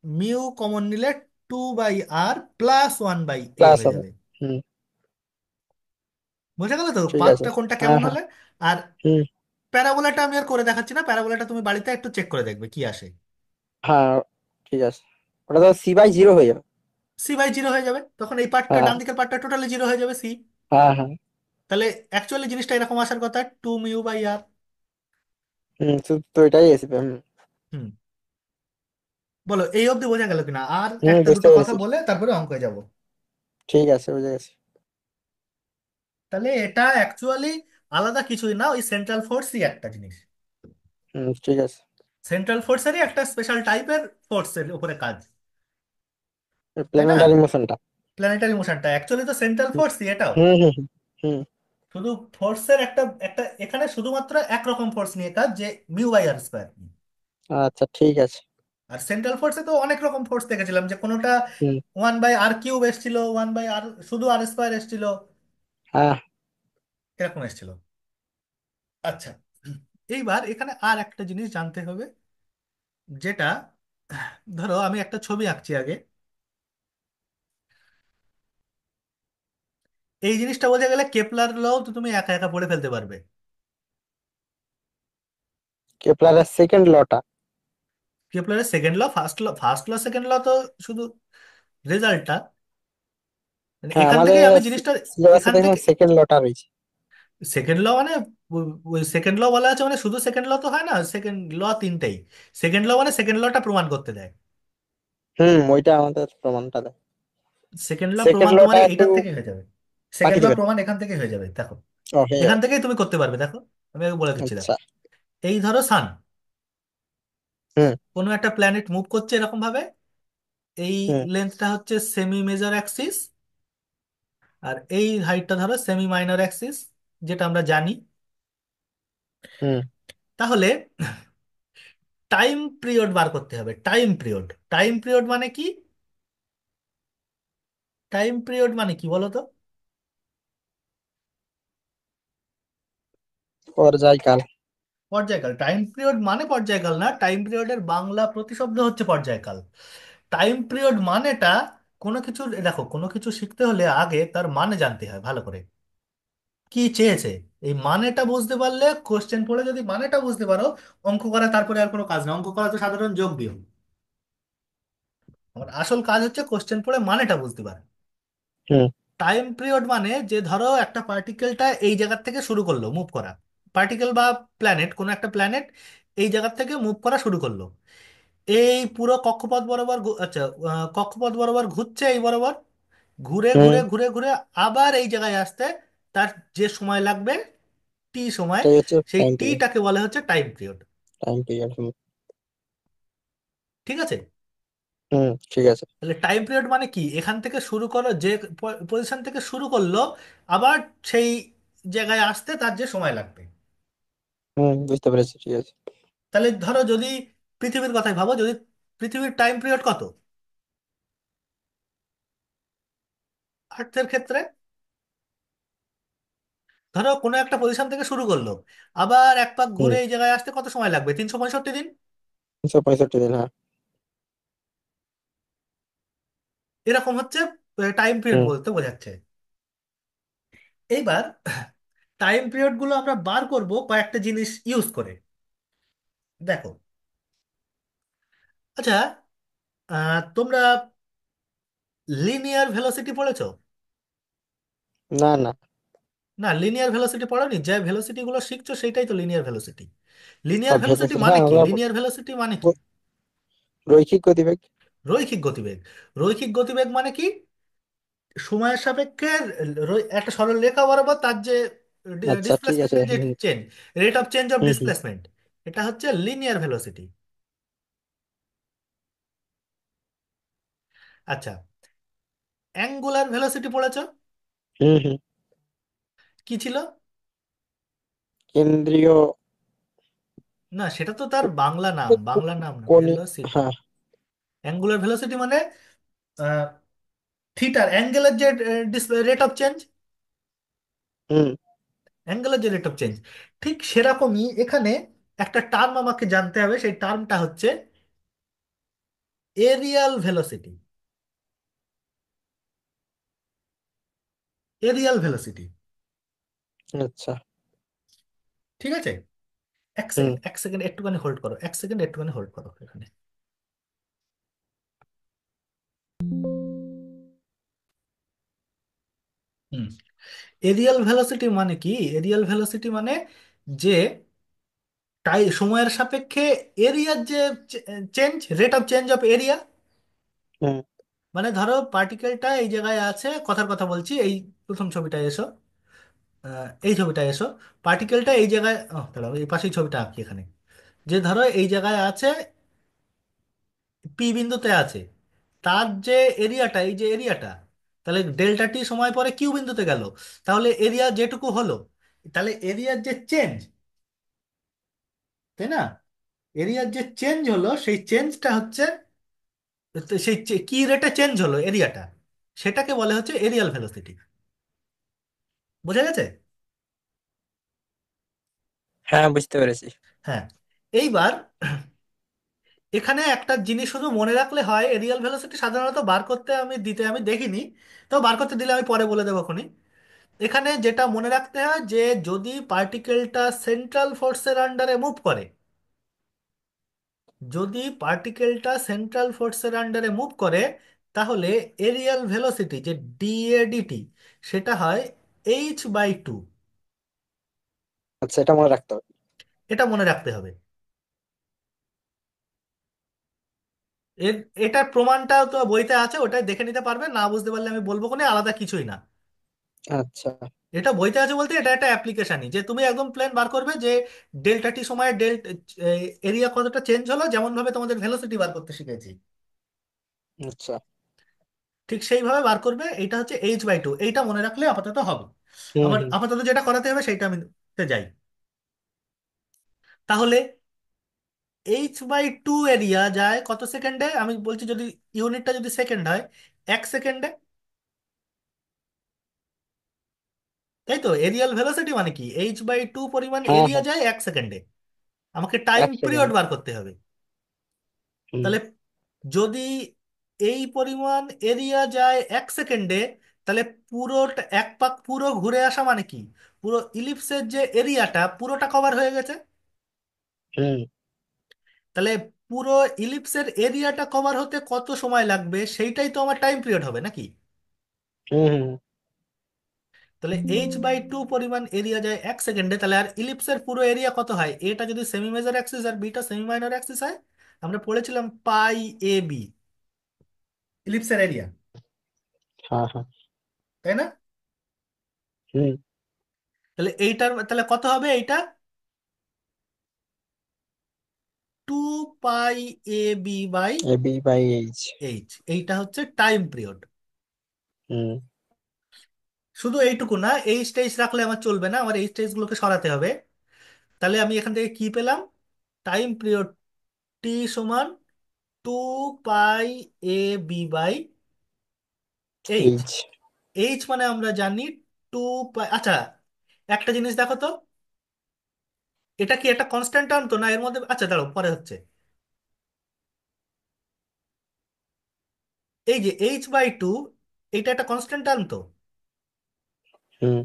মিউ কমন নিলে two by R plus one by a plus হয়ে হবে। যাবে। হুম। বোঝা গেল তো ঠিক আছে। পাথটা কোনটা হ্যাঁ কেমন হ্যাঁ। হলে? আর হুম। প্যারাবোলাটা আমি আর করে দেখাচ্ছি না, প্যারাবোলাটা তুমি বাড়িতে একটু চেক করে দেখবে কি আসে। হ্যাঁ ঠিক আছে। ওটা তো সি বাই জিরো হয়ে যাবে। সি বাই জিরো হয়ে যাবে, তখন এই পার্টটা হ্যাঁ ডান দিকের পার্টটা টোটালি জিরো হয়ে যাবে, সি। হ্যাঁ হ্যাঁ। তাহলে অ্যাকচুয়ালি জিনিসটা এরকম আসার কথা, টু মিউ বাই আর। হুম, শুধু তো এটাই আসবে। হুম হুম। বলো এই অবধি বোঝা গেল কিনা? আর হুম, একটা বুঝতে দুটো কথা পেরেছি। বলে তারপরে অঙ্কে যাব। ঠিক আছে, বুঝে গেছি। তাহলে এটা অ্যাকচুয়ালি আলাদা কিছুই না, ওই সেন্ট্রাল ফোর্সই একটা জিনিস। হুম ঠিক আছে। সেন্ট্রাল ফোর্সেরই একটা স্পেশাল টাইপের ফোর্সের উপরে কাজ। তাই না? প্ল্যানেটারি মোশনটা। প্ল্যানেটারি মোশনটা অ্যাকচুয়ালি তো সেন্ট্রাল ফোর্সই এটাও। হুম হুম হুম হুম। শুধু ফোর্সের একটা একটা এখানে শুধুমাত্র একরকম ফোর্স নিয়ে কাজ, যে মিউ বাই আর স্কোয়ার। আচ্ছা ঠিক আছে। আর সেন্ট্রাল ফোর্সে তো অনেক রকম ফোর্স দেখেছিলাম, যে কোনোটা হুম। ওয়ান বাই আর কিউব এসছিল, ওয়ান বাই আর শুধু আর স্কোয়ার এসছিল, হ্যাঁ। এরকম এসছিল। আচ্ছা, এইবার এখানে আর একটা জিনিস জানতে হবে, যেটা ধরো আমি একটা ছবি আঁকছি আগে, এই জিনিসটা বোঝা গেলে কেপলার লও তো তুমি একা একা পড়ে ফেলতে পারবে। কেপলারের সেকেন্ড লটা। কেপলারের second law, first law second law তো শুধু রেজাল্টটা, মানে হ্যাঁ, এখান আমাদের থেকে আমি জিনিসটা, সিলেবাসে এখান দেখলাম থেকে সেকেন্ড লটা রয়েছে। সেকেন্ড ল মানে ওই সেকেন্ড ল বলা আছে মানে শুধু সেকেন্ড ল তো হয় না, সেকেন্ড ল তিনটেই। সেকেন্ড ল মানে সেকেন্ড লটা প্রমাণ করতে দেয়। হুম, ওইটা আমাদের প্রমাণটা দেয়। সেকেন্ড ল সেকেন্ড প্রমাণ লটা তোমার একটু এইটার থেকে হয়ে যাবে। বাকি সেকেন্ড ল দেবেন। প্রমাণ এখান থেকে হয়ে যাবে, দেখো। ও, হয়ে এখান যাবে। থেকেই তুমি করতে পারবে, দেখো। আমি আগে বলে দিচ্ছি, দেখো। আচ্ছা। এই ধরো সান হুম কোনো একটা প্ল্যানেট মুভ করছে এরকম ভাবে, এই হুম লেন্থটা হচ্ছে সেমি মেজর অ্যাক্সিস, আর এই হাইটটা ধরো সেমি মাইনর অ্যাক্সিস, যেটা আমরা জানি। হুম। তাহলে টাইম পিরিয়ড বার করতে হবে, টাইম পিরিয়ড। টাইম পিরিয়ড মানে কি? টাইম পিরিয়ড মানে কি বলো তো? পর্যায়কাল। পর্যায়কাল। টাইম পিরিয়ড মানে পর্যায়কাল না, টাইম পিরিয়ডের বাংলা প্রতিশব্দ হচ্ছে পর্যায়কাল। টাইম পিরিয়ড মানেটা কোনো কিছু, দেখো কোনো কিছু শিখতে হলে আগে তার মানে জানতে হয় ভালো করে, কি চেয়েছে। এই মানেটা বুঝতে পারলে, কোশ্চেন পড়ে যদি মানেটা বুঝতে পারো, অঙ্ক করা তারপরে আর কোনো কাজ না। অঙ্ক করা তো সাধারণ যোগ বিয়োগ। আমার আসল কাজ হচ্ছে কোশ্চেন পড়ে মানেটা বুঝতে পারে। হুম টাইম পিরিয়ড মানে যে ধরো একটা পার্টিকেলটা এই জায়গা থেকে শুরু করলো মুভ করা, পার্টিকেল বা প্ল্যানেট, কোনো একটা প্ল্যানেট এই জায়গা থেকে মুভ করা শুরু করলো। এই পুরো কক্ষপথ বরাবর আচ্ছা, কক্ষপথ বরাবর ঘুরছে এই বরাবর, ঘুরে হুম। ঘুরে ঘুরে ঘুরে আবার এই জায়গায় আসতে তার যে সময় লাগবে, টি সময়, এটাই হচ্ছে সেই টাইম পিরিয়ড। টিটাকে বলে হচ্ছে time period. Time period. Hmm. ঠিক আছে। হুম, ঠিক আছে। তাহলে টাইম পিরিয়ড মানে কি, এখান থেকে শুরু করো, যে পজিশন থেকে শুরু করলো, আবার সেই জায়গায় আসতে তার যে সময় লাগবে। হুম, বুঝতে পেরেছি, ঠিক আছে। তাহলে ধরো যদি পৃথিবীর কথাই ভাবো, যদি পৃথিবীর টাইম পিরিয়ড কত আর্থের ক্ষেত্রে, ধরো কোনো একটা পজিশন থেকে শুরু করলো, আবার এক পাক হুম। ঘুরে এই জায়গায় আসতে কত সময় লাগবে, 365 দিন। 365 দিন, হ্যাঁ। এরকম হচ্ছে টাইম পিরিয়ড হুম। বলতে বোঝাচ্ছে। এইবার টাইম পিরিয়ড গুলো আমরা বার করব কয়েকটা জিনিস ইউজ করে। দেখো, আচ্ছা, তোমরা লিনিয়ার ভেলোসিটি পড়েছো? না, না। না, লিনিয়ার ভেলোসিটি পড়োনি? যে ভেলোসিটি গুলো শিখছো সেটাই তো linear velocity. Linear velocity velocity, মানে হ্যাঁ, কি, আমরা লিনিয়ার ভেলোসিটি মানে কি? রৈখিক গতিবেগ। রৈখিক গতিবেগ। রৈখিক গতিবেগ মানে কি, সময়ের সাপেক্ষে একটা সরল রেখা বরাবর তার যে আচ্ছা, ঠিক আছে। ডিসপ্লেসমেন্টের যে hmm. Change, rate of change of hmm. Hmm. Displacement, এটা হচ্ছে লিনিয়ার ভেলোসিটি। আচ্ছা, অ্যাঙ্গুলার ভেলোসিটি পড়েছো? হুম। হুম। কি ছিল? কেন্দ্রীয় না, সেটা তো তার বাংলা নাম, বাংলা নাম না, কোণিক। ভেলোসিটি। হ্যাঁ। অ্যাঙ্গুলার ভেলোসিটি মানে থিটার অ্যাঙ্গেলের যে রেট অফ চেঞ্জ, হুম। অ্যাঙ্গেলের যে রেট অফ চেঞ্জ, ঠিক সেরকমই এখানে একটা টার্ম আমাকে জানতে হবে, সেই টার্মটা হচ্ছে এরিয়াল ভেলোসিটি। Arial velocity. আচ্ছা। ঠিক আছে। এক হুম। সেকেন্ড, এক সেকেন্ড একটুখানি হোল্ড করো, এক সেকেন্ড একটুখানি হোল্ড করো এখানে। হুম। এরিয়াল ভেলোসিটি মানে কি, এরিয়াল ভেলোসিটি মানে যে সময়ের সাপেক্ষে এরিয়ার যে change, rate of change of area. Hmm. মানে ধরো পার্টিকেলটা এই জায়গায় আছে, কথার কথা বলছি, এই প্রথম ছবিটায় এসো, এই ছবিটায় এসো। পার্টিকেলটা এই জায়গায়, দাঁড়াও এই পাশেই ছবিটা আঁকি এখানে। যে ধরো এই জায়গায় আছে, পি বিন্দুতে আছে, তার যে এরিয়াটা, এই যে এরিয়াটা, তাহলে ডেল্টা টি সময় পরে কিউ বিন্দুতে গেল, তাহলে এরিয়া যেটুকু হলো, তাহলে এরিয়ার যে চেঞ্জ, তাই না, এরিয়ার যে চেঞ্জ হলো সেই চেঞ্জটা হচ্ছে, তো সেই কি রেটে চেঞ্জ হলো এরিয়াটা, সেটাকে বলে হচ্ছে এরিয়াল ভেলোসিটি। বোঝা গেছে? হ্যাঁ, বুঝতে পেরেছি। হ্যাঁ। এইবার এখানে একটা জিনিস শুধু মনে রাখলে হয়, এরিয়াল ভেলোসিটি সাধারণত বার করতে আমি দেখিনি, তো বার করতে দিলে আমি পরে বলে দেবো খনি। এখানে যেটা মনে রাখতে হয় যে যদি পার্টিকেলটা সেন্ট্রাল ফোর্সের আন্ডারে মুভ করে, যদি পার্টিকেলটা সেন্ট্রাল ফোর্সের আন্ডারে মুভ করে, তাহলে এরিয়াল ভেলোসিটি যে ডিএডিটি, সেটা হয় h/2। আচ্ছা, এটা মনে রাখতে হবে। এটা মনে রাখতে হবে। এর এটার প্রমাণটাও তো বইতে আছে, ওটাই দেখে নিতে পারবে, না বুঝতে পারলে আমি বলবো, কোনো আলাদা কিছুই না। আচ্ছা। এটা বইতে আছে বলতে এটা একটা অ্যাপ্লিকেশনই, যে তুমি একদম প্লেন বার করবে যে ডেল্টা টি সময়ে এরিয়া কতটা চেঞ্জ হলো, যেমন ভাবে তোমাদের ভেলোসিটি বার করতে শিখেছি, আচ্ছা। ঠিক সেইভাবে বার করবে। এটা হচ্ছে h/2, এইটা মনে রাখলে আপাতত হবে। হুম। আমার হুম। আপাতত যেটা করাতে হবে সেইটা আমি তে যাই। তাহলে h/2 এরিয়া যায় কত সেকেন্ডে, আমি বলছি যদি ইউনিটটা যদি সেকেন্ড হয়, 1 সেকেন্ডে। তাই তো, এরিয়াল ভেলোসিটি মানে কি, h/2 পরিমাণ হ্যাঁ, এরিয়া হ্যাঁ। যায় 1 সেকেন্ডে। আমাকে টাইম 1 সেকেন্ড। পিরিয়ড বার করতে হবে। হুম। তাহলে যদি এই পরিমাণ এরিয়া যায় 1 সেকেন্ডে, তাহলে পুরোটা এক পাক পুরো ঘুরে আসা মানে কি, পুরো ইলিপসের যে এরিয়াটা পুরোটা কভার হয়ে গেছে। হুম। তাহলে পুরো ইলিপসের এরিয়াটা কভার হতে কত সময় লাগবে, সেইটাই তো আমার টাইম পিরিয়ড হবে নাকি। হুম। হুম। তাহলে h/2 পরিমাণ এরিয়া যায় 1 সেকেন্ডে, তাহলে আর ইলিপসের পুরো এরিয়া কত হয়? এটা যদি সেমি মেজর অ্যাক্সিস আর বিটা সেমি মাইনর অ্যাক্সিস হয়, আমরা পড়েছিলাম পাই এ বি, ইলিপসের এরিয়া, হ্যাঁ হ্যাঁ। তাই না? হুম। তাহলে এইটার তাহলে কত হবে এইটা? 2 pi a b a b by h. H, এইটা হচ্ছে টাইম পিরিয়ড। হুম। শুধু এইটুকু না, এই স্টেজ রাখলে আমার চলবে না, আমার এই স্টেজগুলোকে সরাতে হবে। তাহলে আমি এখান থেকে কি পেলাম? টাইম পিরিয়ড টি সমান 2 পাই a b/এইচ। এইচ। এইচ মানে আমরা জানি 2 পাই। আচ্ছা, একটা জিনিস দেখো তো, এটা কি একটা কনস্ট্যান্ট টার্ম তো না এর মধ্যে? আচ্ছা দাঁড়াও, পরে হচ্ছে। এই যে h/2, এটা একটা কনস্ট্যান্ট টার্ম তো, হুম।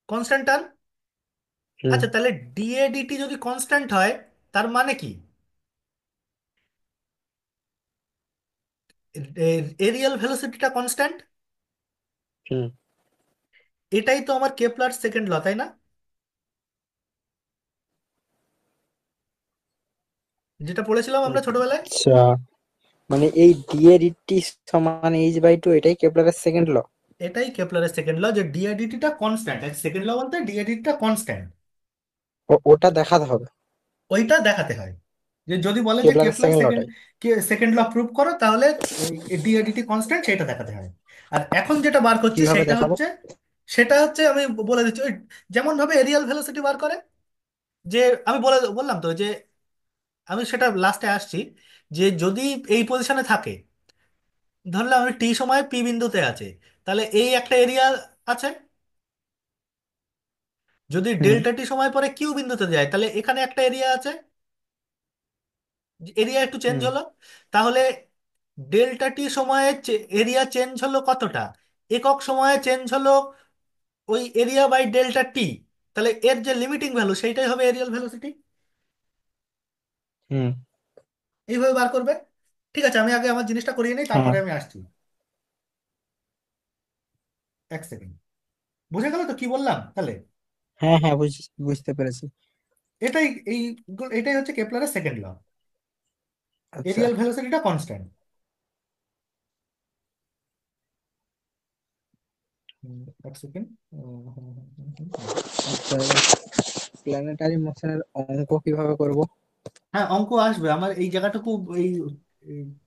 Constant term. হুম। আচ্ছা তাহলে dA/dt যদি কনস্ট্যান্ট হয়, তার মানে কি? এরিয়াল ভেলোসিটিটা কনস্ট্যান্ট। হুম। এটাই তো আমার কেপলার সেকেন্ড ল, তাই না? যেটা পড়েছিলাম আমরা ছোটবেলায়। আচ্ছা, মানে এই ডি এর ইটি সমান এইচ বাই টু, এটাই কেপলারের সেকেন্ড ল। এটাই কেপলারের সেকেন্ড ল, যে ডিআইডিটিটা কনস্ট্যান্ট। সেকেন্ড ল বলতে ডিআইডিটিটা কনস্ট্যান্ট, ওটা দেখাতে হবে। ওইটা দেখাতে হয়। যে যদি বলে যে কেপলারের কেপলার সেকেন্ড সেকেন্ড, লটাই। সেকেন্ড ল প্রুভ করো, তাহলে ডিআইডিটি কনস্ট্যান্ট সেটা দেখাতে হয়। আর এখন যেটা বার করছি কিভাবে সেটা দেখাবো? হচ্ছে, সেটা হচ্ছে আমি বলে দিচ্ছি, ওই যেমন ভাবে এরিয়াল ভেলোসিটি বার করে, যে আমি বললাম তো যে, আমি সেটা লাস্টে আসছি, যে যদি এই পজিশনে থাকে, ধরলাম আমি টি সময় পি বিন্দুতে আছে, তাহলে এই একটা এরিয়া আছে। যদি হুম। ডেল্টা টি সময় পরে কিউ বিন্দুতে যায়, তাহলে এখানে একটা এরিয়া আছে, এরিয়া একটু চেঞ্জ হুম। হলো। তাহলে ডেল্টা টি সময়ে এরিয়া চেঞ্জ হলো কতটা? একক সময়ে চেঞ্জ হলো ওই এরিয়া বাই ডেল্টা টি। তাহলে এর যে লিমিটিং ভ্যালু সেইটাই হবে এরিয়াল ভেলোসিটি। হুম। এইভাবে বার করবে। ঠিক আছে, আমি আগে আমার জিনিসটা করিয়ে নিই, হ্যাঁ তারপরে আমি আসছি। 1 সেকেন্ড। বুঝে গেল তো কি বললাম তাহলে? হ্যাঁ হ্যাঁ, বুঝতে পেরেছি। এটাই এই এটাই হচ্ছে কেপলারের সেকেন্ড ল, আচ্ছা। এরিয়াল ভেলোসিটিটা কনস্ট্যান্ট। 1 সেকেন্ড। আচ্ছা, প্ল্যানেটারি মোশনের অঙ্ক কিভাবে করব? হ্যাঁ, অঙ্ক আসবে আমার এই জায়গাটুকু, এই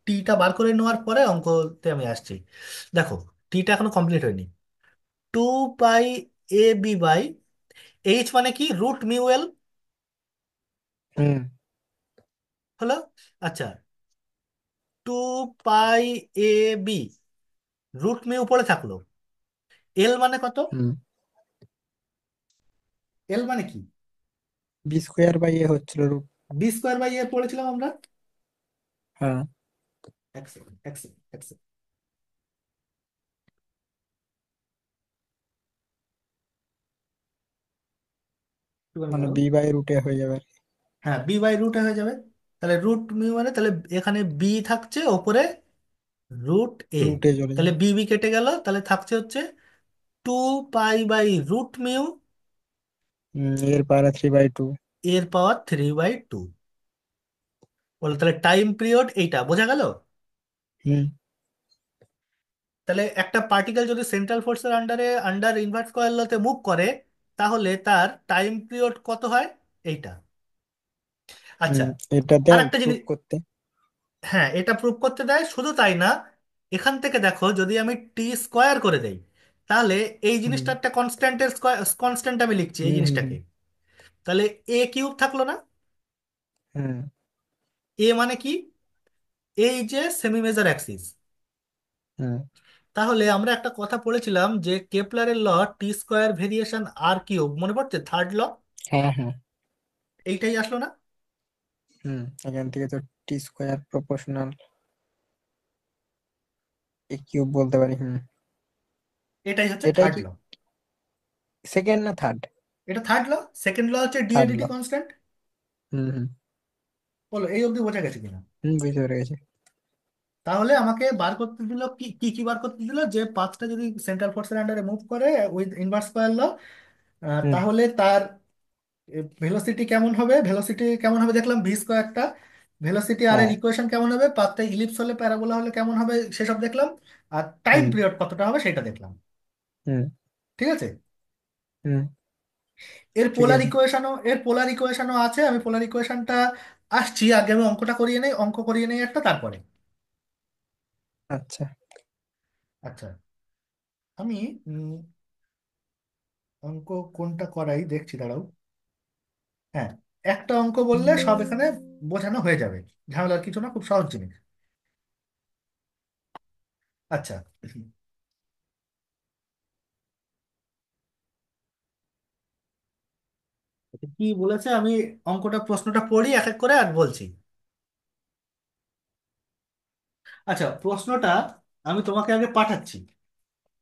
টিটা বার করে নেওয়ার পরে অঙ্কতে আমি আসছি। দেখো, টিটা এখনো কমপ্লিট হয়নি। 2 পাই a b/এইচ মানে কি? রুট মিউএল হুম। হলো। আচ্ছা, 2 pi a b, root mu পড়ে থাকলো। এল মানে কত? হুম। এল মানে কি? বি স্কোয়ার বাই এ হচ্ছিল রুট। b² বাই এ পড়েছিলাম আমরা। হ্যাঁ। 1 সেকেন্ড, 1 সেকেন্ড, 1 সেকেন্ড। একটুখানি মানে দাঁড়াও। বি বাই রুটে হয়ে যাবে। হ্যাঁ, b/রুট হয়ে যাবে। তাহলে রুট মিউ মানে, তাহলে এখানে বি থাকছে ওপরে রুট এ, রুটে চলে তাহলে যাবে। বি বি কেটে গেল, তাহলে থাকছে হচ্ছে 2 পাই/রুট মিউ এর পাওয়ার 3/2। এর পাওয়ার 3/2। বলো, তাহলে টাইম পিরিয়ড এইটা বোঝা গেল। হুম। তাহলে একটা পার্টিকেল যদি সেন্ট্রাল ফোর্সের আন্ডার ইনভার্স কয়েলতে মুভ করে, তাহলে তার টাইম পিরিয়ড কত হয়? এইটা। আচ্ছা, হুম। এটা আর দেয় একটা প্রুভ জিনিস। করতে। হ্যাঁ, এটা প্রুভ করতে দেয়। শুধু তাই না, এখান থেকে দেখো, যদি আমি টি² করে দেই, তাহলে এই হুম। জিনিসটা একটা কনস্ট্যান্টের কনস্ট্যান্ট আমি লিখছি এই হুম। হুম। জিনিসটাকে। তাহলে a³ থাকলো না? হুম। এ মানে কি? এই যে সেমি মেজর অ্যাক্সিস। হুম। তাহলে আমরা একটা কথা পড়েছিলাম যে কেপলারের ল T² ভেরিয়েশন R³ মনে পড়ছে, থার্ড ল। হ্যাঁ হ্যাঁ। এইটাই আসলো না? হুম। এখান থেকে তো টি স্কোয়ার প্রপোর্শনাল এ কিউব বলতে পারি। হুম। এটাই হচ্ছে এটাই থার্ড কি ল। সেকেন্ড না থার্ড? এটা থার্ড ল। সেকেন্ড ল হচ্ছে থার্ড ল। ডিএডিটি কনস্ট্যান্ট। হুম হুম। বলো এই অবধি বোঝা গেছে কিনা? হুম, বুঝতে পেরে গেছি। তাহলে আমাকে বার করতে দিল কি কি কি বার করতে দিল, যে পাথটা যদি সেন্ট্রাল ফোর্সের আন্ডারে মুভ করে উইথ ইনভার্স স্কয়ার ল, হুম। তাহলে তার ভেলোসিটি কেমন হবে, ভেলোসিটি কেমন হবে দেখলাম ভি স্কোয়ারটা, ভেলোসিটি আর এর হ্যাঁ। ইকুয়েশন কেমন হবে, পাথটা ইলিপস হলে প্যারাবোলা হলে কেমন হবে সেসব দেখলাম, আর টাইম হুম। পিরিয়ড কতটা হবে সেটা দেখলাম। হুম। ঠিক আছে। হুম। এর ঠিক পোলার আছে। ইকুয়েশনও আছে, আমি পোলার ইকুয়েশনটা আসছি, আগে আমি অঙ্কটা করিয়ে নেই, অঙ্ক করিয়ে নেই একটা তারপরে। আচ্ছা। আচ্ছা, আমি অঙ্ক কোনটা করাই দেখছি, দাঁড়াও। হ্যাঁ, একটা অঙ্ক বললে সব এখানে বোঝানো হয়ে যাবে, ঝামেলার কিছু না, খুব সহজ জিনিস। আচ্ছা, কি বলেছে আমি অঙ্কটা প্রশ্নটা পড়ি এক এক করে আর বলছি। আচ্ছা, প্রশ্নটা আমি তোমাকে আগে পাঠাচ্ছি,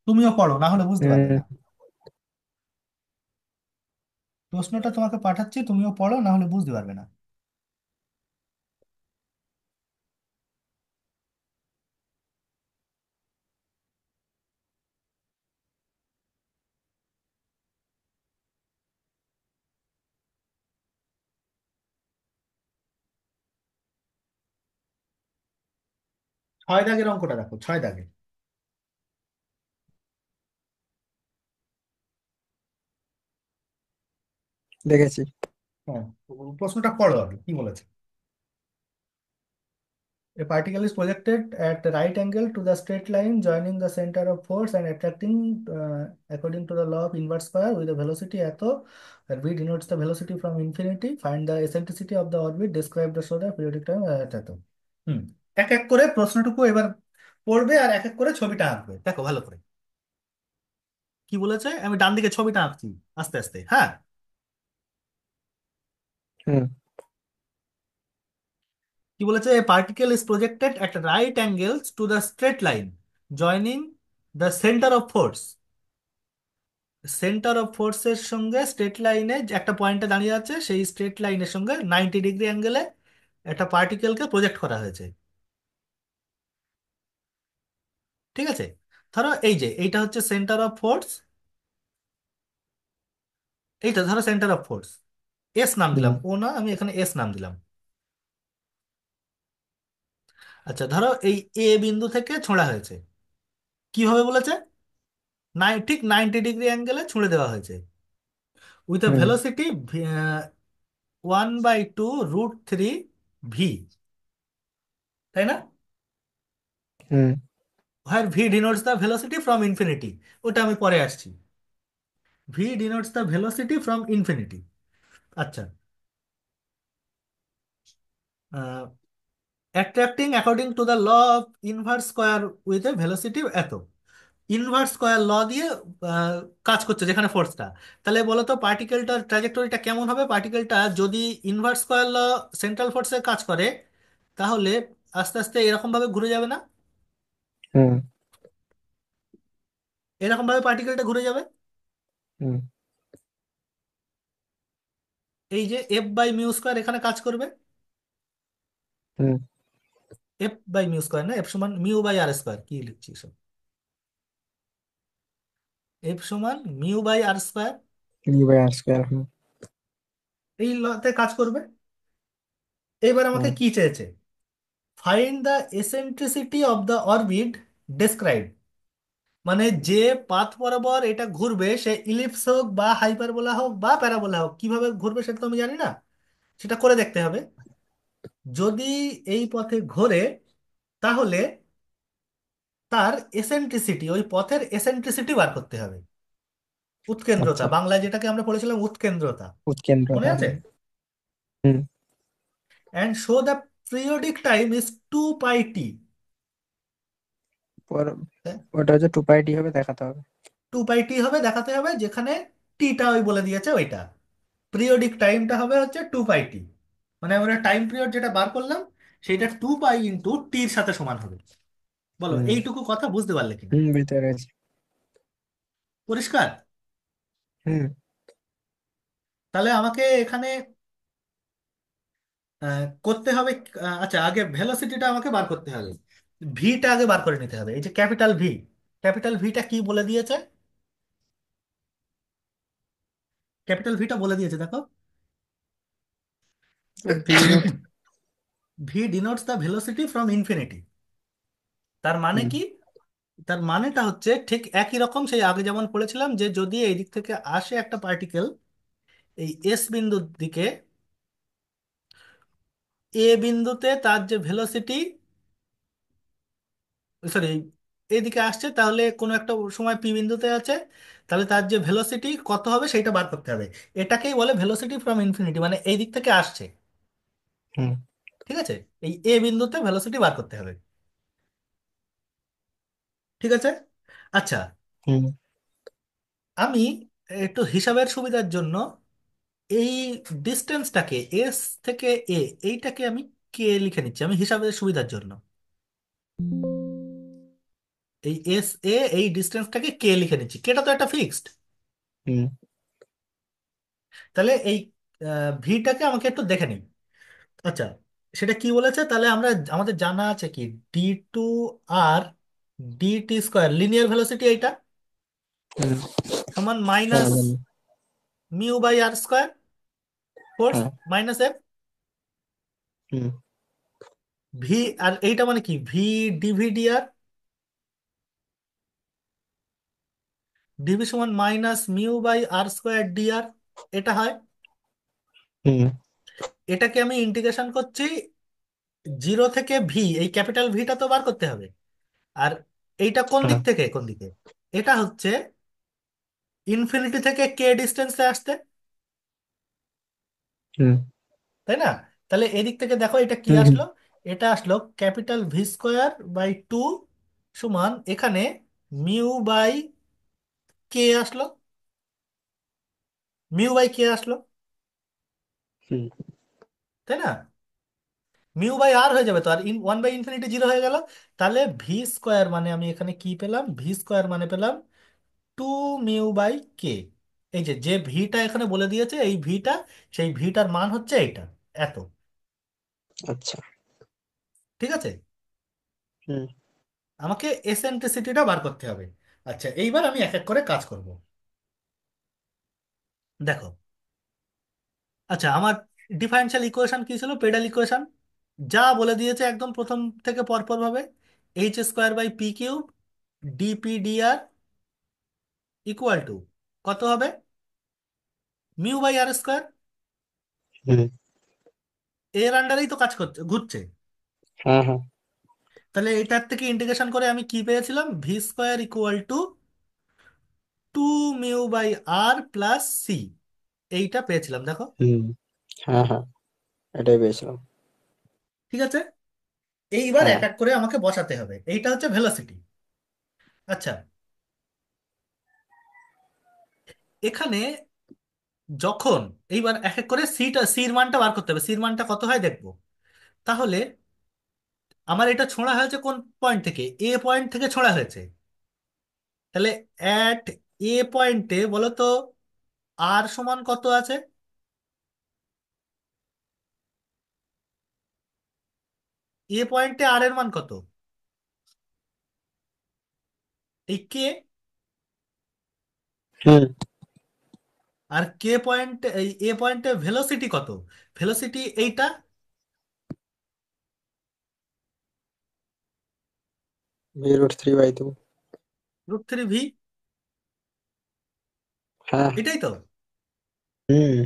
তুমিও পড়ো, না হলে বুঝতে পারবে হুম। না। প্রশ্নটা তোমাকে পাঠাচ্ছি, তুমিও পড়ো, না হলে বুঝতে পারবে না। 6 দাগের অঙ্কটা দেখো, 6 দাগের। দেখেছি। হ্যাঁ, প্রশ্নটা পড়ো আগে কি বলেছে। A particle is projected at a right angle to the straight line joining the center of force and attracting according to the law of inverse square with a velocity atho, where v denotes the velocity from infinity. Find the eccentricity of the orbit. Describe the solar periodic time atho. হুম, এক এক করে প্রশ্নটুকু এবার পড়বে আর এক এক করে ছবিটা আঁকবে, দেখো ভালো করে কি বলেছে। আমি ডান দিকে ছবিটা আঁকছি আস্তে আস্তে, হ্যাঁ। হুম। কি বলেছে, a particle is projected at right angles to the straight line joining the center of force। Centre of ফোর্সের সঙ্গে স্ট্রেট লাইনে একটা পয়েন্টে দাঁড়িয়ে আছে, সেই স্ট্রেট লাইনের সঙ্গে 90 ডিগ্রি অ্যাঙ্গেলে একটা পার্টিকেলকে প্রজেক্ট করা হয়েছে। ঠিক আছে, ধরো এই যে এইটা হচ্ছে সেন্টার অফ ফোর্স, এইটা ধরো সেন্টার অফ ফোর্স, এস নাম হুম। দিলাম, ও না, আমি এখানে এস নাম দিলাম। আচ্ছা, ধরো এই এ বিন্দু থেকে ছোঁড়া হয়েছে, কিভাবে বলেছে, ঠিক 90 ডিগ্রি অ্যাঙ্গেলে ছুঁড়ে দেওয়া হয়েছে with a hmm. Velocity 1/2√3 v, তাই না? Hmm. Where v denotes the velocity from infinity, ওটা আমি পরে আসছি। V denotes the velocity from infinity. আচ্ছা, attracting according to the law of inverse square with a velocity এত, ইনভার্স স্কোয়ার ল দিয়ে ah, কাজ করছে যেখানে ফোর্সটা। তাহলে বলো তো পার্টিকেলটার ট্র্যাজেক্টরিটা কেমন হবে, পার্টিকেলটা যদি ইনভার্স স্কোয়ার ল সেন্ট্রাল ফোর্সে কাজ করে, তাহলে আস্তে আস্তে এরকম ভাবে ঘুরে যাবে না, হুম। এরকম ভাবে পার্টিকেলটা ঘুরে যাবে। হুম। এই যে এফ বাই মিউ স্কোয়ার এখানে কাজ করবে, hmm. F by mu square না, এফ সমান মিউ বাই আর স্কোয়ার, কি লিখছি সব, এফ সমান mu by R square, u by R square. Hmm. এই লতে কাজ করবে। এবার আমাকে হুম। কি চেয়েছে, find the eccentricity of the orbit describe, মানে যে পাথ বরাবর এটা ঘুরবে সে ইলিপস হোক বা হাইপারবোলা হোক বা প্যারাবোলা হোক, কিভাবে ঘুরবে সেটা তো আমি জানি না, সেটা করে দেখতে হবে। যদি এই পথে ঘোরে, তাহলে তার এসেন্ট্রিসিটি, ওই পথের এসেন্ট্রিসিটি বার করতে হবে, উৎকেন্দ্রতা, আচ্ছা। বাংলায় যেটাকে আমরা পড়েছিলাম উৎকেন্দ্রতা, মনে উৎকেন্দ্রতা। আছে। Hmm. Hmm. And show the periodic time is 2π t। ওটা হচ্ছে 2π হবে, দেখাতে হবে। 2π t হবে, দেখাতে হবে, যেখানে টিটা ওই বলে দিয়েছে ওইটা, পিরিয়ডিক টাইমটা হবে হচ্ছে 2π t, মানে আমরা টাইম পিরিয়ড যেটা বার করলাম সেটা 2π × টির সাথে সমান হবে। বলো হুম। এইটুকু কথা বুঝতে পারলে কিনা, হুম, বুঝতে পেরেছি। পরিষ্কার? হুম। তাহলে আমাকে এখানে করতে হবে, আচ্ছা আগে ভেলোসিটিটা আমাকে বার করতে হবে। ভিটা আগে বার করে নিতে হবে, এই যে ক্যাপিটাল ভি। ক্যাপিটাল ভিটা কি বলে দিয়েছে? ক্যাপিটাল ভিটা বলে দিয়েছে দেখো। V naught. V denotes the velocity from infinity. তার মানে হুম। কি? তার মানেটা হচ্ছে ঠিক একই রকম, সেই আগে যেমন পড়েছিলাম, যে যদি এই দিক থেকে আসে একটা পার্টিকেল এই এস বিন্দুর দিকে, এ বিন্দুতে তার যে ভেলোসিটি, সরি, এইদিকে আসছে, তাহলে কোনো একটা সময় পি বিন্দুতে আছে, তাহলে তার যে ভেলোসিটি কত হবে সেটা বার করতে হবে। এটাকেই বলে ভেলোসিটি ফ্রম ইনফিনিটি, মানে এই দিক থেকে আসছে। হুম। ঠিক আছে, এই এ বিন্দুতে ভেলোসিটি বার করতে হবে। ঠিক আছে। আচ্ছা, হুম। আমি একটু হিসাবের সুবিধার জন্য এই ডিস্টেন্সটাকে, এস থেকে এ, এইটাকে আমি কে লিখে নিচ্ছি আমি হিসাবের সুবিধার জন্য। এই এস এ, এই ডিস্টেন্সটাকে কে লিখে নিচ্ছি, কেটা তো একটা ফিক্সড। হুম। তাহলে এই ভিটাকে আমাকে একটু দেখে নিই। আচ্ছা, সেটা কি বলেছে তাহলে? আমরা, আমাদের জানা আছে কি, d two r d t square linear velocity এইটা হুম। সমান হ্যাঁ মাইনাস জানি। Mu by R square, force হ্যাঁ। Minus f. হুম। ভি, আর এইটা মানে কি, ভি ডিভি ডিআর, ডিভি সমান minus mu by R square dr, এটা হয়। হুম। এটাকে আমি ইন্টিগ্রেশন করছি জিরো থেকে ভি, এই ক্যাপিটাল ভিটা তো বার করতে হবে। আর এইটা কোন হ্যাঁ। দিক থেকে কোন দিকে? এটা হচ্ছে ইনফিনিটি থেকে কে ডিস্টেন্সে আসতে, হুম। তাই না? তাহলে এদিক থেকে দেখো এটা কি হুম। হুম। আসলো। এটা আসলো capital V square by two সমান এখানে মিউ বাই কে আসলো, মিউ বাই কে আসলো, হুম। তাই না? মিউ বাই আর হয়ে যাবে তো, আর ওয়ান বাই ইনফিনিটি জিরো হয়ে গেল। তাহলে ভি স্কোয়ার মানে আমি এখানে কি পেলাম? ভি স্কোয়ার মানে পেলাম টু মিউ বাই কে। এই যে যে ভিটা এখানে বলে দিয়েছে, এই ভিটা, সেই ভিটার মান হচ্ছে এইটা, এত। আচ্ছা। ঠিক আছে, হুম। আমাকে এসেন্ট্রিসিটিটা বার করতে হবে। আচ্ছা, এইবার আমি এক এক করে কাজ করব। দেখো, আচ্ছা, আমার ডিফারেন্সিয়াল ইকুয়েশন কি ছিল? Pedal equation. যা বলে দিয়েছে একদম প্রথম থেকে পরপর ভাবে, h square by p cube dp dr equal to কত হবে? Mu by R square. Hmm. এর আন্ডারেই তো কাজ করছে, ঘুরছে। হ্যাঁ হ্যাঁ। তাহলে এটার থেকে ইন্টিগ্রেশন করে আমি কি পেয়েছিলাম? V square equal to two mu by R plus c, এইটা পেয়েছিলাম দেখো। হুম। হ্যাঁ হ্যাঁ, এটাই পেয়েছিলাম। ঠিক আছে, এইবার হ্যাঁ। এক এক করে আমাকে বসাতে হবে। এইটা হচ্ছে ভেলোসিটি। আচ্ছা, এখানে যখন, এইবার এক এক করে সিটা, সির মানটা বার করতে হবে, সির মানটা কত হয় দেখবো। তাহলে আমার এটা ছোঁড়া হয়েছে কোন পয়েন্ট থেকে? এ পয়েন্ট থেকে ছোঁড়া হয়েছে। তাহলে অ্যাট এ পয়েন্টে বলো তো আর সমান কত আছে? এ পয়েন্টে আর এর মান কত? এই কে। হুম। আর কে পয়েন্ট, এই এ পয়েন্টে ভেলোসিটি কত? ভেলোসিটি এইটা, ভি√3/2। √3 ভি। হ্যাঁ। এটাই তো হুম।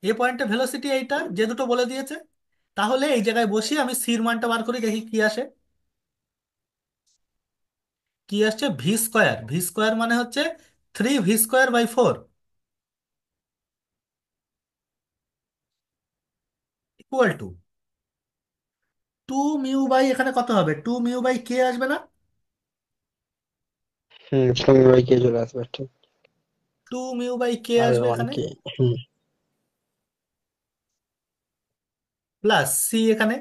এ পয়েন্টে ভেলোসিটি, এইটা যে দুটো বলে দিয়েছে। তাহলে এই জায়গায় বসিয়ে আমি সির মানটা বার করি, দেখি কি আসে। কি আসছে? V square. ভি স্কোয়ার মানে হচ্ছে 3 v square by 4 equal to two mu by, এখানে কত হবে? টু মিউ বাই কে আসবে না? হুম, সমীবাই কে চলে আসবে, ঠিক। টু মিউ বাই কে আর আসবে ওয়ান এখানে, কে। হুম। প্লাস সি এখানে,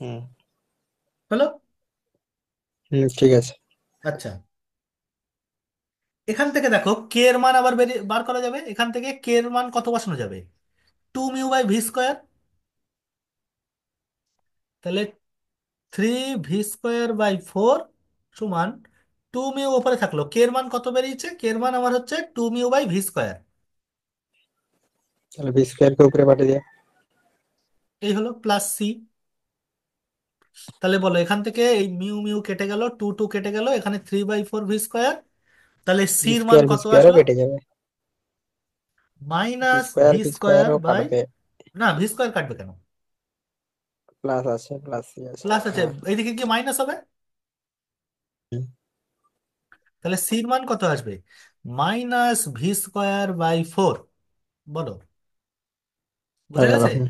হুম। হলো। হুম, ঠিক আছে। আচ্ছা, এখান থেকে দেখো কে এর মান আবার বেরিয়ে বার করা যাবে। এখান থেকে কে এর মান কত বসানো যাবে? Two mu by v square. তাহলে 3 v² বাই 4 সমান 2 মিউ ওপরে থাকলো, কে এর মান কত বেরিয়েছে? কে এর মান আমার হচ্ছে 2 মিউ বাই ভি স্কোয়ার। তাহলে বি স্কোয়ার কে উপরে পাঠিয়ে দিয়ে। এই হলো প্লাস সি। তাহলে বলো এখান থেকে এই মিউ মিউ কেটে গেল, টু টু কেটে গেল, এখানে 3/4 ভি স্কোয়ার। তাহলে সির মান বি কত স্কোয়ারও আসলো? কেটে যাবে। মাইনাস ভি বি স্কোয়ার স্কোয়ারও বাই, কাটবে। না ভি স্কোয়ার কাটবে কেন? প্লাস আছে, প্লাস সি আছে। প্লাস আছে, হ্যাঁ। এইদিকে কি মাইনাস হবে? তাহলে সির মান কত আসবে? -V square by 4। বলো, বোঝা হয়ে গেল। গেছে? হুম।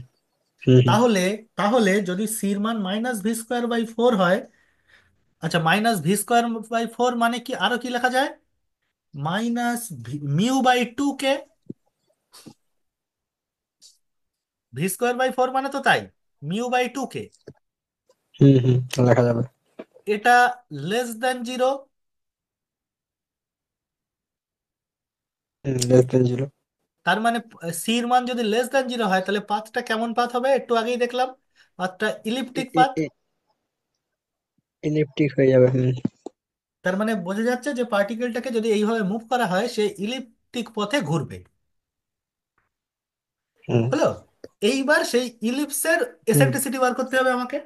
হুম হুম। তাহলে তাহলে যদি সির মান -ভি স্কোয়ার বাই 4 হয়, আচ্ছা -ভি স্কোয়ার বাই 4 মানে কি, আরো কি লেখা যায়? মাইনাস মিউ বাই 2 কে। ভি স্কোয়ার বাই 4 মানে তো তাই, মিউ বাই 2 কে। হুম হুম, লেখা যাবে। এটা লেস দেন 0। হুম, লেস দেন 0। তার মানে সির মান যদি লেস দেন 0 হয়, তাহলে পাথটা কেমন পাথ হবে? একটু আগেই দেখলাম, পাথটা ইলিপ্টিক পাথ। ইলিপ্টিক হয়ে যাবে। হুম। তার মানে বোঝা যাচ্ছে যে পার্টিকেলটাকে যদি এইভাবে মুভ করা হয়, সে ইলিপ্টিক পথে ঘুরবে। হুম হলো। এইবার সেই ইলিপসের হুম এসেন্ট্রিসিটি বার করতে হবে আমাকে,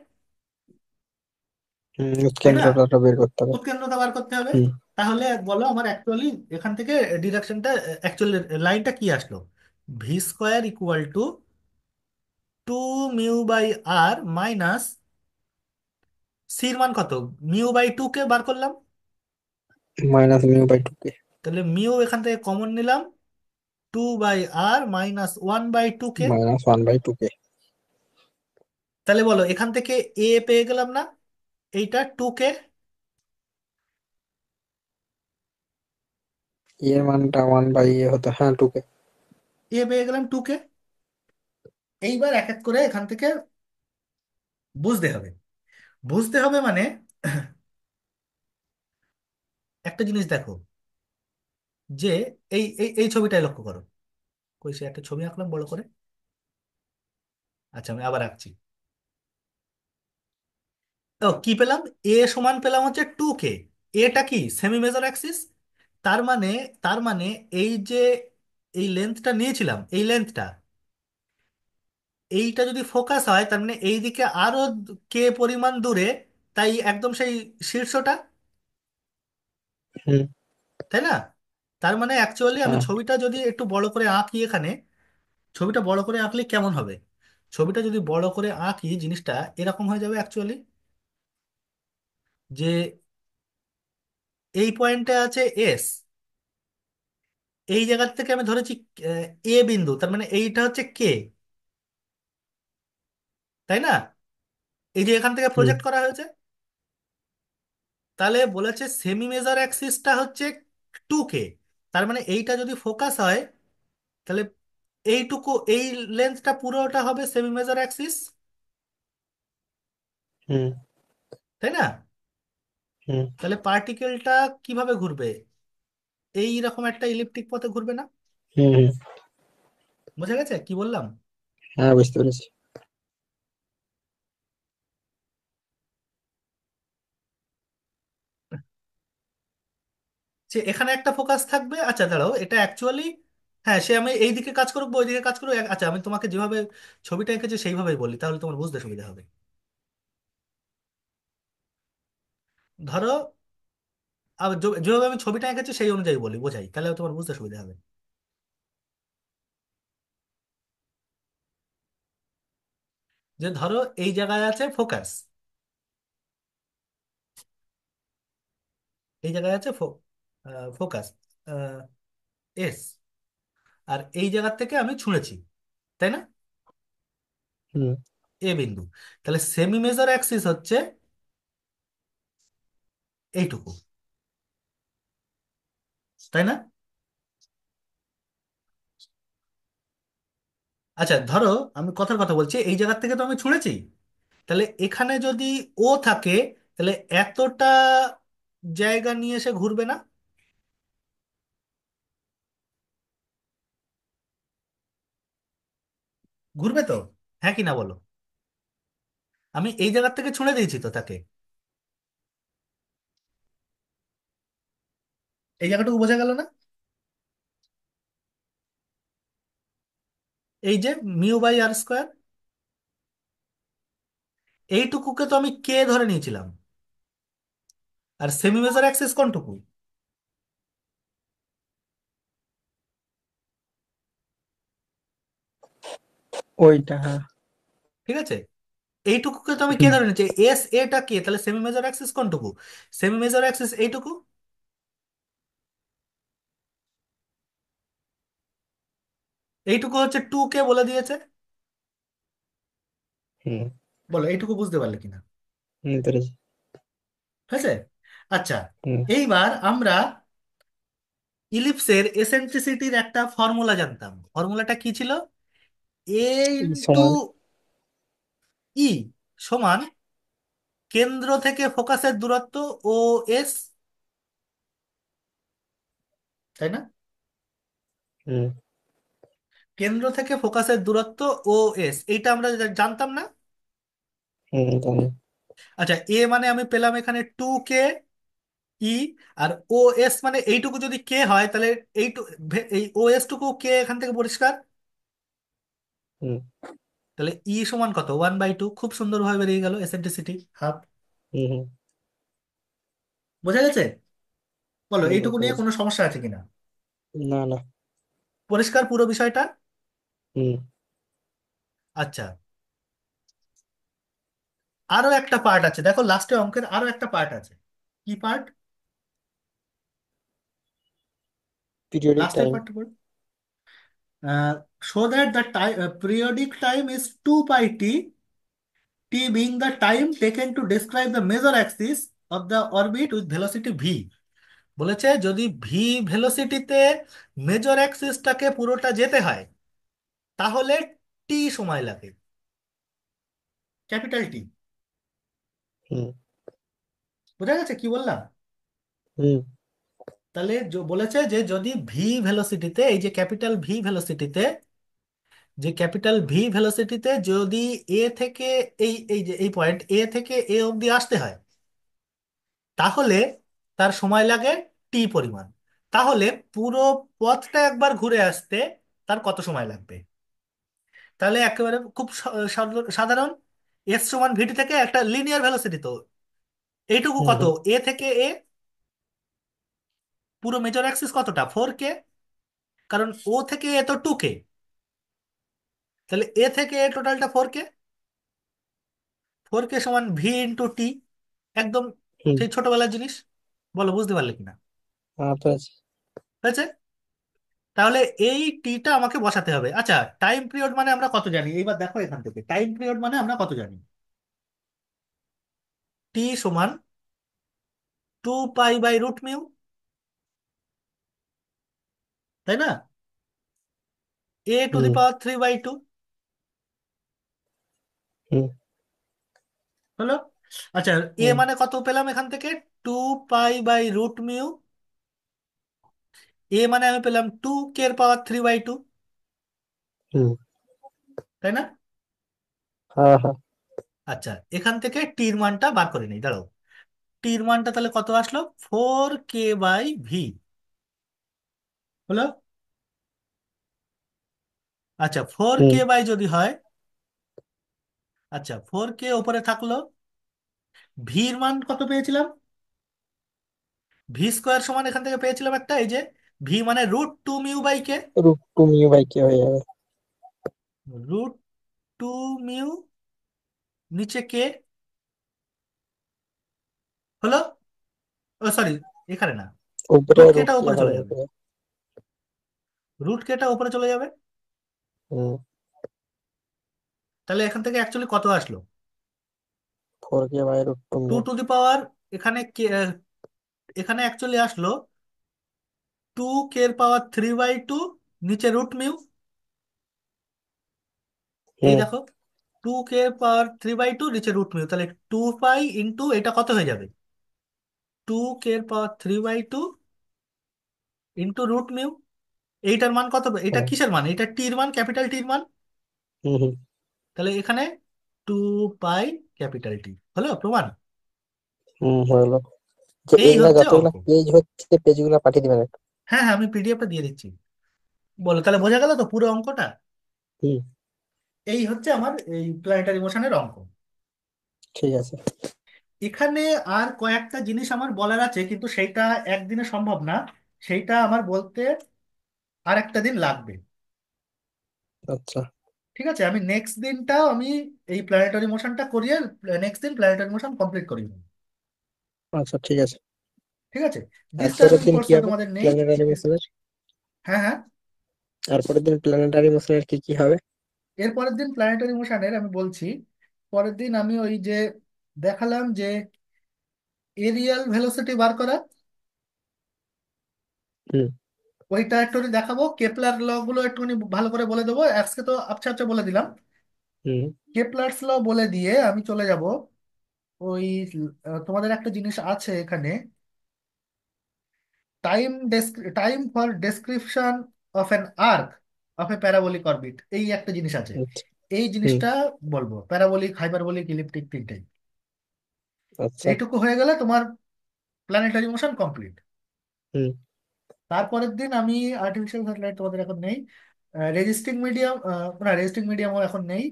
হুম, তাই না? উৎকেন্দ্রটা বের করতে হবে। উৎকেন্দ্রতা বার করতে হবে। হুম। তাহলে বলো আমার অ্যাকচুয়ালি এখান থেকে ডিরেকশনটা, অ্যাকচুয়ালি লাইনটা কি আসলো? V square = 2 mu by r, minus সির মান কত? মিউ বাই 2 কে বার করলাম। -μ/2 কে। তাহলে মিউ এখান থেকে কমন নিলাম, 2/r - 1/2 কে। -1/2 কে। তাহলে বলো এখান থেকে এ পেয়ে গেলাম না, এইটা 2 কে। এর মানটা 1/a হতো, হ্যাঁ 2 কে। এ পেয়ে গেলাম 2 কে। এইবার এক এক করে এখান থেকে বুঝতে হবে। বুঝতে হবে মানে একটা জিনিস দেখো, যে এই এই এই ছবিটাই লক্ষ্য করো। কই, সে একটা ছবি আঁকলাম বড় করে। আচ্ছা আমি আবার আঁকছি। ও কি পেলাম? এ সমান পেলাম হচ্ছে 2 কে। এটা কি সেমি মেজর অ্যাক্সিস। তার মানে তার মানে এই যে এই লেন্থটা নিয়েছিলাম, এই লেন্থটা, এইটা যদি ফোকাস হয়, তার মানে এইদিকে আরো কে পরিমাণ দূরে, তাই একদম সেই শীর্ষটা, হুম। তাই না? তার মানে অ্যাকচুয়ালি আমি হ্যাঁ। ছবিটা যদি একটু বড় করে আঁকি এখানে, ছবিটা বড় করে আঁকলে কেমন হবে? ছবিটা যদি বড় করে আঁকি, জিনিসটা এরকম হয়ে যাবে অ্যাকচুয়ালি, যে এই পয়েন্টে আছে এস, এই জায়গা থেকে আমি ধরেছি এ বিন্দু, তার মানে এইটা হচ্ছে কে, তাই না? এই যে এখান থেকে হুম প্রজেক্ট করা হয়েছে। তাহলে বলেছে সেমি মেজর অ্যাক্সিসটা হচ্ছে 2 কে। তার মানে এইটা যদি ফোকাস হয়, তাহলে এইটুকু এই লেন্থটা পুরোটা হবে সেমি মেজর অ্যাক্সিস, হুম তাই না? হুম তাহলে পার্টিকেলটা কিভাবে ঘুরবে? এই রকম একটা ইলিপ্টিক পথে ঘুরবে না? হুম হুম। বোঝা গেছে কি বললাম? হ্যাঁ, বুঝতে পেরেছি। যে এখানে একটা ফোকাস থাকবে, আচ্ছা দাঁড়াও, এটা অ্যাকচুয়ালি, হ্যাঁ সে আমি এইদিকে কাজ করবো ওইদিকে কাজ করবো, আচ্ছা আমি তোমাকে যেভাবে ছবিটা এঁকেছি সেইভাবেই বলি, তাহলে তোমার বুঝতে সুবিধা হবে। ধরো যেভাবে আমি ছবিটা এঁকেছি সেই অনুযায়ী বলি, বোঝাই, তাহলে তোমার বুঝতে সুবিধা হবে। যে ধরো এই জায়গায় আছে ফোকাস, এই জায়গায় আছে ফোকাস এস, আর এই জায়গা থেকে আমি ছুঁড়েছি, তাই না? হুম এ বিন্দু। তাহলে সেমি মেজর অ্যাক্সিস হচ্ছে এইটুকু, তাই না? আচ্ছা ধরো আমি কথার কথা বলছি, এই জায়গা থেকে তো আমি ছুঁড়েছি, তাহলে এখানে যদি ও থাকে, তাহলে এতটা জায়গা নিয়ে এসে ঘুরবে না? ঘুরবে তো, হ্যাঁ কি না বলো? আমি এই জায়গার থেকে ছুঁড়ে দিয়েছি তো তাকে। এই জায়গাটুকু বোঝা গেল না? এই যে μ/r², এইটুকুকে তো আমি কে ধরে নিয়েছিলাম। আর সেমি মেজর অ্যাক্সিস কোনটুকু? ওইটা, হ্যাঁ। ঠিক আছে, এইটুকুকে তো আমি কে হুম। ধরে নিচ্ছি, এস এটা কে, তাহলে সেমি মেজর অ্যাক্সিস কোনটুকু? সেমি মেজর অ্যাক্সিস এইটুকু। এইটুকু হচ্ছে 2 কে বলে দিয়েছে। হুম। বলো এইটুকু বুঝতে পারলে কিনা? হুম, পেরেছি। হয়েছে। আচ্ছা, হুম। এইবার আমরা ইলিপসের এসেন্ট্রিসিটির একটা ফর্মুলা জানতাম। ফর্মুলাটা কি ছিল? এ এই ইন্টু সমান। ই সমান কেন্দ্র থেকে ফোকাসের দূরত্ব ও এস, তাই না? হুম। কেন্দ্র থেকে ফোকাসের দূরত্ব ও এস, এইটা আমরা জানতাম না? হুম, জানি। আচ্ছা, এ মানে আমি পেলাম এখানে 2 কে ই, আর ও এস মানে এইটুকু যদি কে হয় তাহলে এই ও এস টুকু কে এখান থেকে পরিষ্কার। হুম। তাহলে ই সমান কত, 1/2, খুব সুন্দরভাবে বেরিয়ে গেল এসেন্ট্রিসিটি হাফ। হুম। হুম। বোঝা গেছে? বলো হুম, এইটুকু বুঝতে নিয়ে পেরেছি। কোনো সমস্যা আছে কিনা? না, না। পরিষ্কার পুরো বিষয়টা? হুম। আচ্ছা, আরো একটা পার্ট আছে দেখো, লাস্টে অঙ্কের আরো একটা পার্ট আছে। কি পার্ট? পিরিয়ডিক লাস্টের টাইম। পার্টটা পড়ো। So that the periodic time is 2 pi t, t being the time taken to describe the major axis of the orbit with velocity v। বলেছে যদি ভি ভেলোসিটিতে মেজর অ্যাক্সিসটাকে পুরোটা যেতে হয় তাহলে টি সময় লাগে, ক্যাপিটাল টি। হুম। বোঝা গেছে কি বললাম? হুম। তাহলে বলেছে যে যদি ভি ভেলোসিটিতে, এই যে ক্যাপিটাল ভি ভেলোসিটিতে, যে ক্যাপিটাল ভি ভেলোসিটিতে যদি এ থেকে এই এই যে এই পয়েন্ট এ থেকে এ অবধি আসতে হয় তাহলে তার সময় লাগে টি পরিমাণ। তাহলে পুরো পথটা একবার ঘুরে আসতে তার কত সময় লাগবে? তাহলে একেবারে খুব সাধারণ, এস সমান ভিটি থেকে একটা লিনিয়ার ভেলোসিটি তো, এইটুকু হুম। কত, হুম। এ থেকে এ, পুরো মেজর অ্যাক্সিস কতটা, 4 কে, কারণ ও থেকে এ তো 2 কে, তাহলে এ থেকে এ টোটালটা 4 কে। 4 কে সমান ভি ইন্টু টি, একদম হুম। সেই ছোটবেলার জিনিস। বলো বুঝতে পারলে কিনা? হ্যাঁ, পেরেছি। হয়েছে। তাহলে এই টিটা আমাকে বসাতে হবে। আচ্ছা, টাইম পিরিয়ড মানে আমরা কত জানি, এইবার দেখো এখান থেকে টাইম পিরিয়ড মানে আমরা কত জানি। টি সমান 2 পাই/√μ, তাই না? এ টু দি হুম। পাওয়ার 3/2 হুম। হলো। আচ্ছা, এ হুম। মানে কত পেলাম এখান থেকে, 2 পাই/√μ। এ মানে আমি পেলাম 2 কে-এর পাওয়ার 3/2, হুম। তাই না? হ্যাঁ, হ্যাঁ। আচ্ছা, এখান থেকে টির মানটা বার করে নিই, দাঁড়াও। টির মানটা তাহলে কত আসলো, 4 কে/ভি হলো। আচ্ছা, ফোর হুম। কে বাই যদি হয়, আচ্ছা 4 কে ওপরে থাকলো, ভির মান কত পেয়েছিলাম, ভি স্কোয়ার সমান এখান থেকে পেয়েছিলাম একটা, এই যে ভি মানে √2 μ/কে, √2 μ/k হয়ে যাবে। √2 μ, নিচে কে হলো, ও সরি, এখানে না, উপরে রুট রুট কেটা উপরে লেখা চলে যাবে যাবে, পুরো। রুট কেটা উপরে চলে যাবে। হুম। তাহলে এখান থেকে অ্যাকচুয়ালি কত আসলো, 4k/√2 টু μ। টু দি পাওয়ার, এখানে কে, এখানে অ্যাকচুয়ালি আসলো 2 কে-এর পাওয়ার 3/2, নিচে √μ। এই হুম। দেখো, 2 কে-এর পাওয়ার 3/2, নিচে √μ, তাহলে 2 পাই ইন্টু এটা কত হয়ে যাবে, 2 কে-এর পাওয়ার 3/2 ইন্টু √μ। এইটার মান কত, এটা হুম। কিসের মান, এটা টির মান, ক্যাপিটাল টির মান। হুম। হুম। তাহলে এখানে টু পাই ক্যাপিটাল টি হলো প্রমাণ। হলো। যে এই এগুলা হচ্ছে যতগুলা অঙ্ক। পেজ হচ্ছে, পেজ গুলা পাঠিয়ে দিবেন একটু। হ্যাঁ হ্যাঁ, আমি পিডিএফটা দিয়ে দিচ্ছি। বলো তাহলে, বোঝা গেল তো পুরো অঙ্কটা? হুম। এই হচ্ছে আমার এই প্ল্যানেটারি মোশনের অঙ্ক। ঠিক আছে। এখানে আর কয়েকটা জিনিস আমার বলার আছে, কিন্তু সেইটা একদিনে সম্ভব না। সেইটা আমার বলতে আর একটা দিন লাগবে। আচ্ছা। ঠিক আছে, আমি নেক্সট দিনটাও আমি এই প্ল্যানেটারি মোশনটা করিয়ে নেক্সট দিন প্ল্যানেটারি মোশন কমপ্লিট করি। আচ্ছা ঠিক আছে। ঠিক আছে, এরপরের ডিস্টার্বিং দিন কি ফোর্সটা হবে তোমাদের নেই। প্ল্যানেটারি মোশনের? হ্যাঁ হ্যাঁ। এরপরের দিন প্ল্যানেটারি মোশনের কি কি হবে? এর পরের দিন প্ল্যানেটারি মোশনের আমি বলছি। পরের দিন আমি ওই যে দেখালাম যে এরিয়াল ভেলোসিটি বার করা, হুম। ওইটা একটু দেখাবো। কেপলার ল গুলো একটুখানি ভালো করে বলে দেবো, আজকে তো আবছা আবছা বলে দিলাম। হুম। কেপলার্স ল বলে দিয়ে আমি চলে যাব ওই তোমাদের একটা জিনিস আছে এখানে, time time for description of an arc of a parabolic orbit, এই একটা জিনিস আছে। আচ্ছা। এই হুম। জিনিসটা বলবো, প্যারাবোলিক, হাইপারবোলিক, ইলিপ্টিক, তিনটাই। আচ্ছা। এইটুকু হয়ে গেলে তোমার প্ল্যানেটারি মোশন কমপ্লিট। হুম। তারপরের দিন আমি আর্টিফিশিয়াল স্যাটেলাইট তোমাদের এখন নেই, রেজিস্টিং মিডিয়াম, না রেজিস্টিং মিডিয়ামও এখন নেই।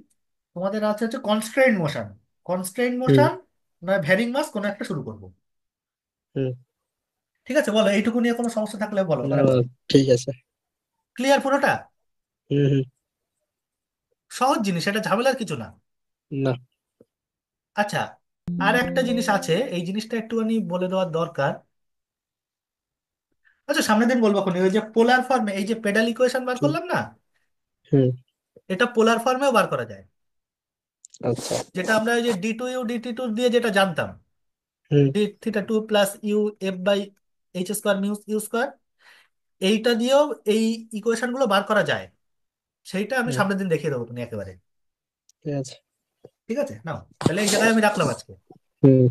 তোমাদের আছে হচ্ছে কনস্ট্রেইন মোশন। কনস্ট্রেইন হুম। মোশন নয় ভ্যারিং মাস, কোনো একটা শুরু করবো। হুম। ঠিক আছে, বলো এইটুকু নিয়ে কোনো সমস্যা থাকলে বলো না, তাহলে। ঠিক আছে। ক্লিয়ার পুরোটা? হুম হুম। সহজ জিনিস, এটা ঝামেলার কিছু না। না। আচ্ছা, আর একটা জিনিস আছে, এই জিনিসটা একটুখানি বলে দেওয়ার দরকার। আচ্ছা, সামনের দিন বলবো। ওই যে পোলার ফর্মে এই যে পেডাল ইকুয়েশন বার হুম। করলাম না, হুম। এটা পোলার ফর্মেও বার করা যায়। আচ্ছা। যেটা আমরা ওই যে ডি টু দিয়ে যেটা জানতাম, হুম। D theta two plus u f by h square mu u square, এইটা দিয়েও এই ইকুয়েশন গুলো বার করা যায়। সেইটা আমি হুম। সামনের দিন দেখিয়ে দেবো তুমি একেবারে। ঠিক আছে। ঠিক আছে, নাও তাহলে এই জায়গায় আমি রাখলাম আজকে। হুম।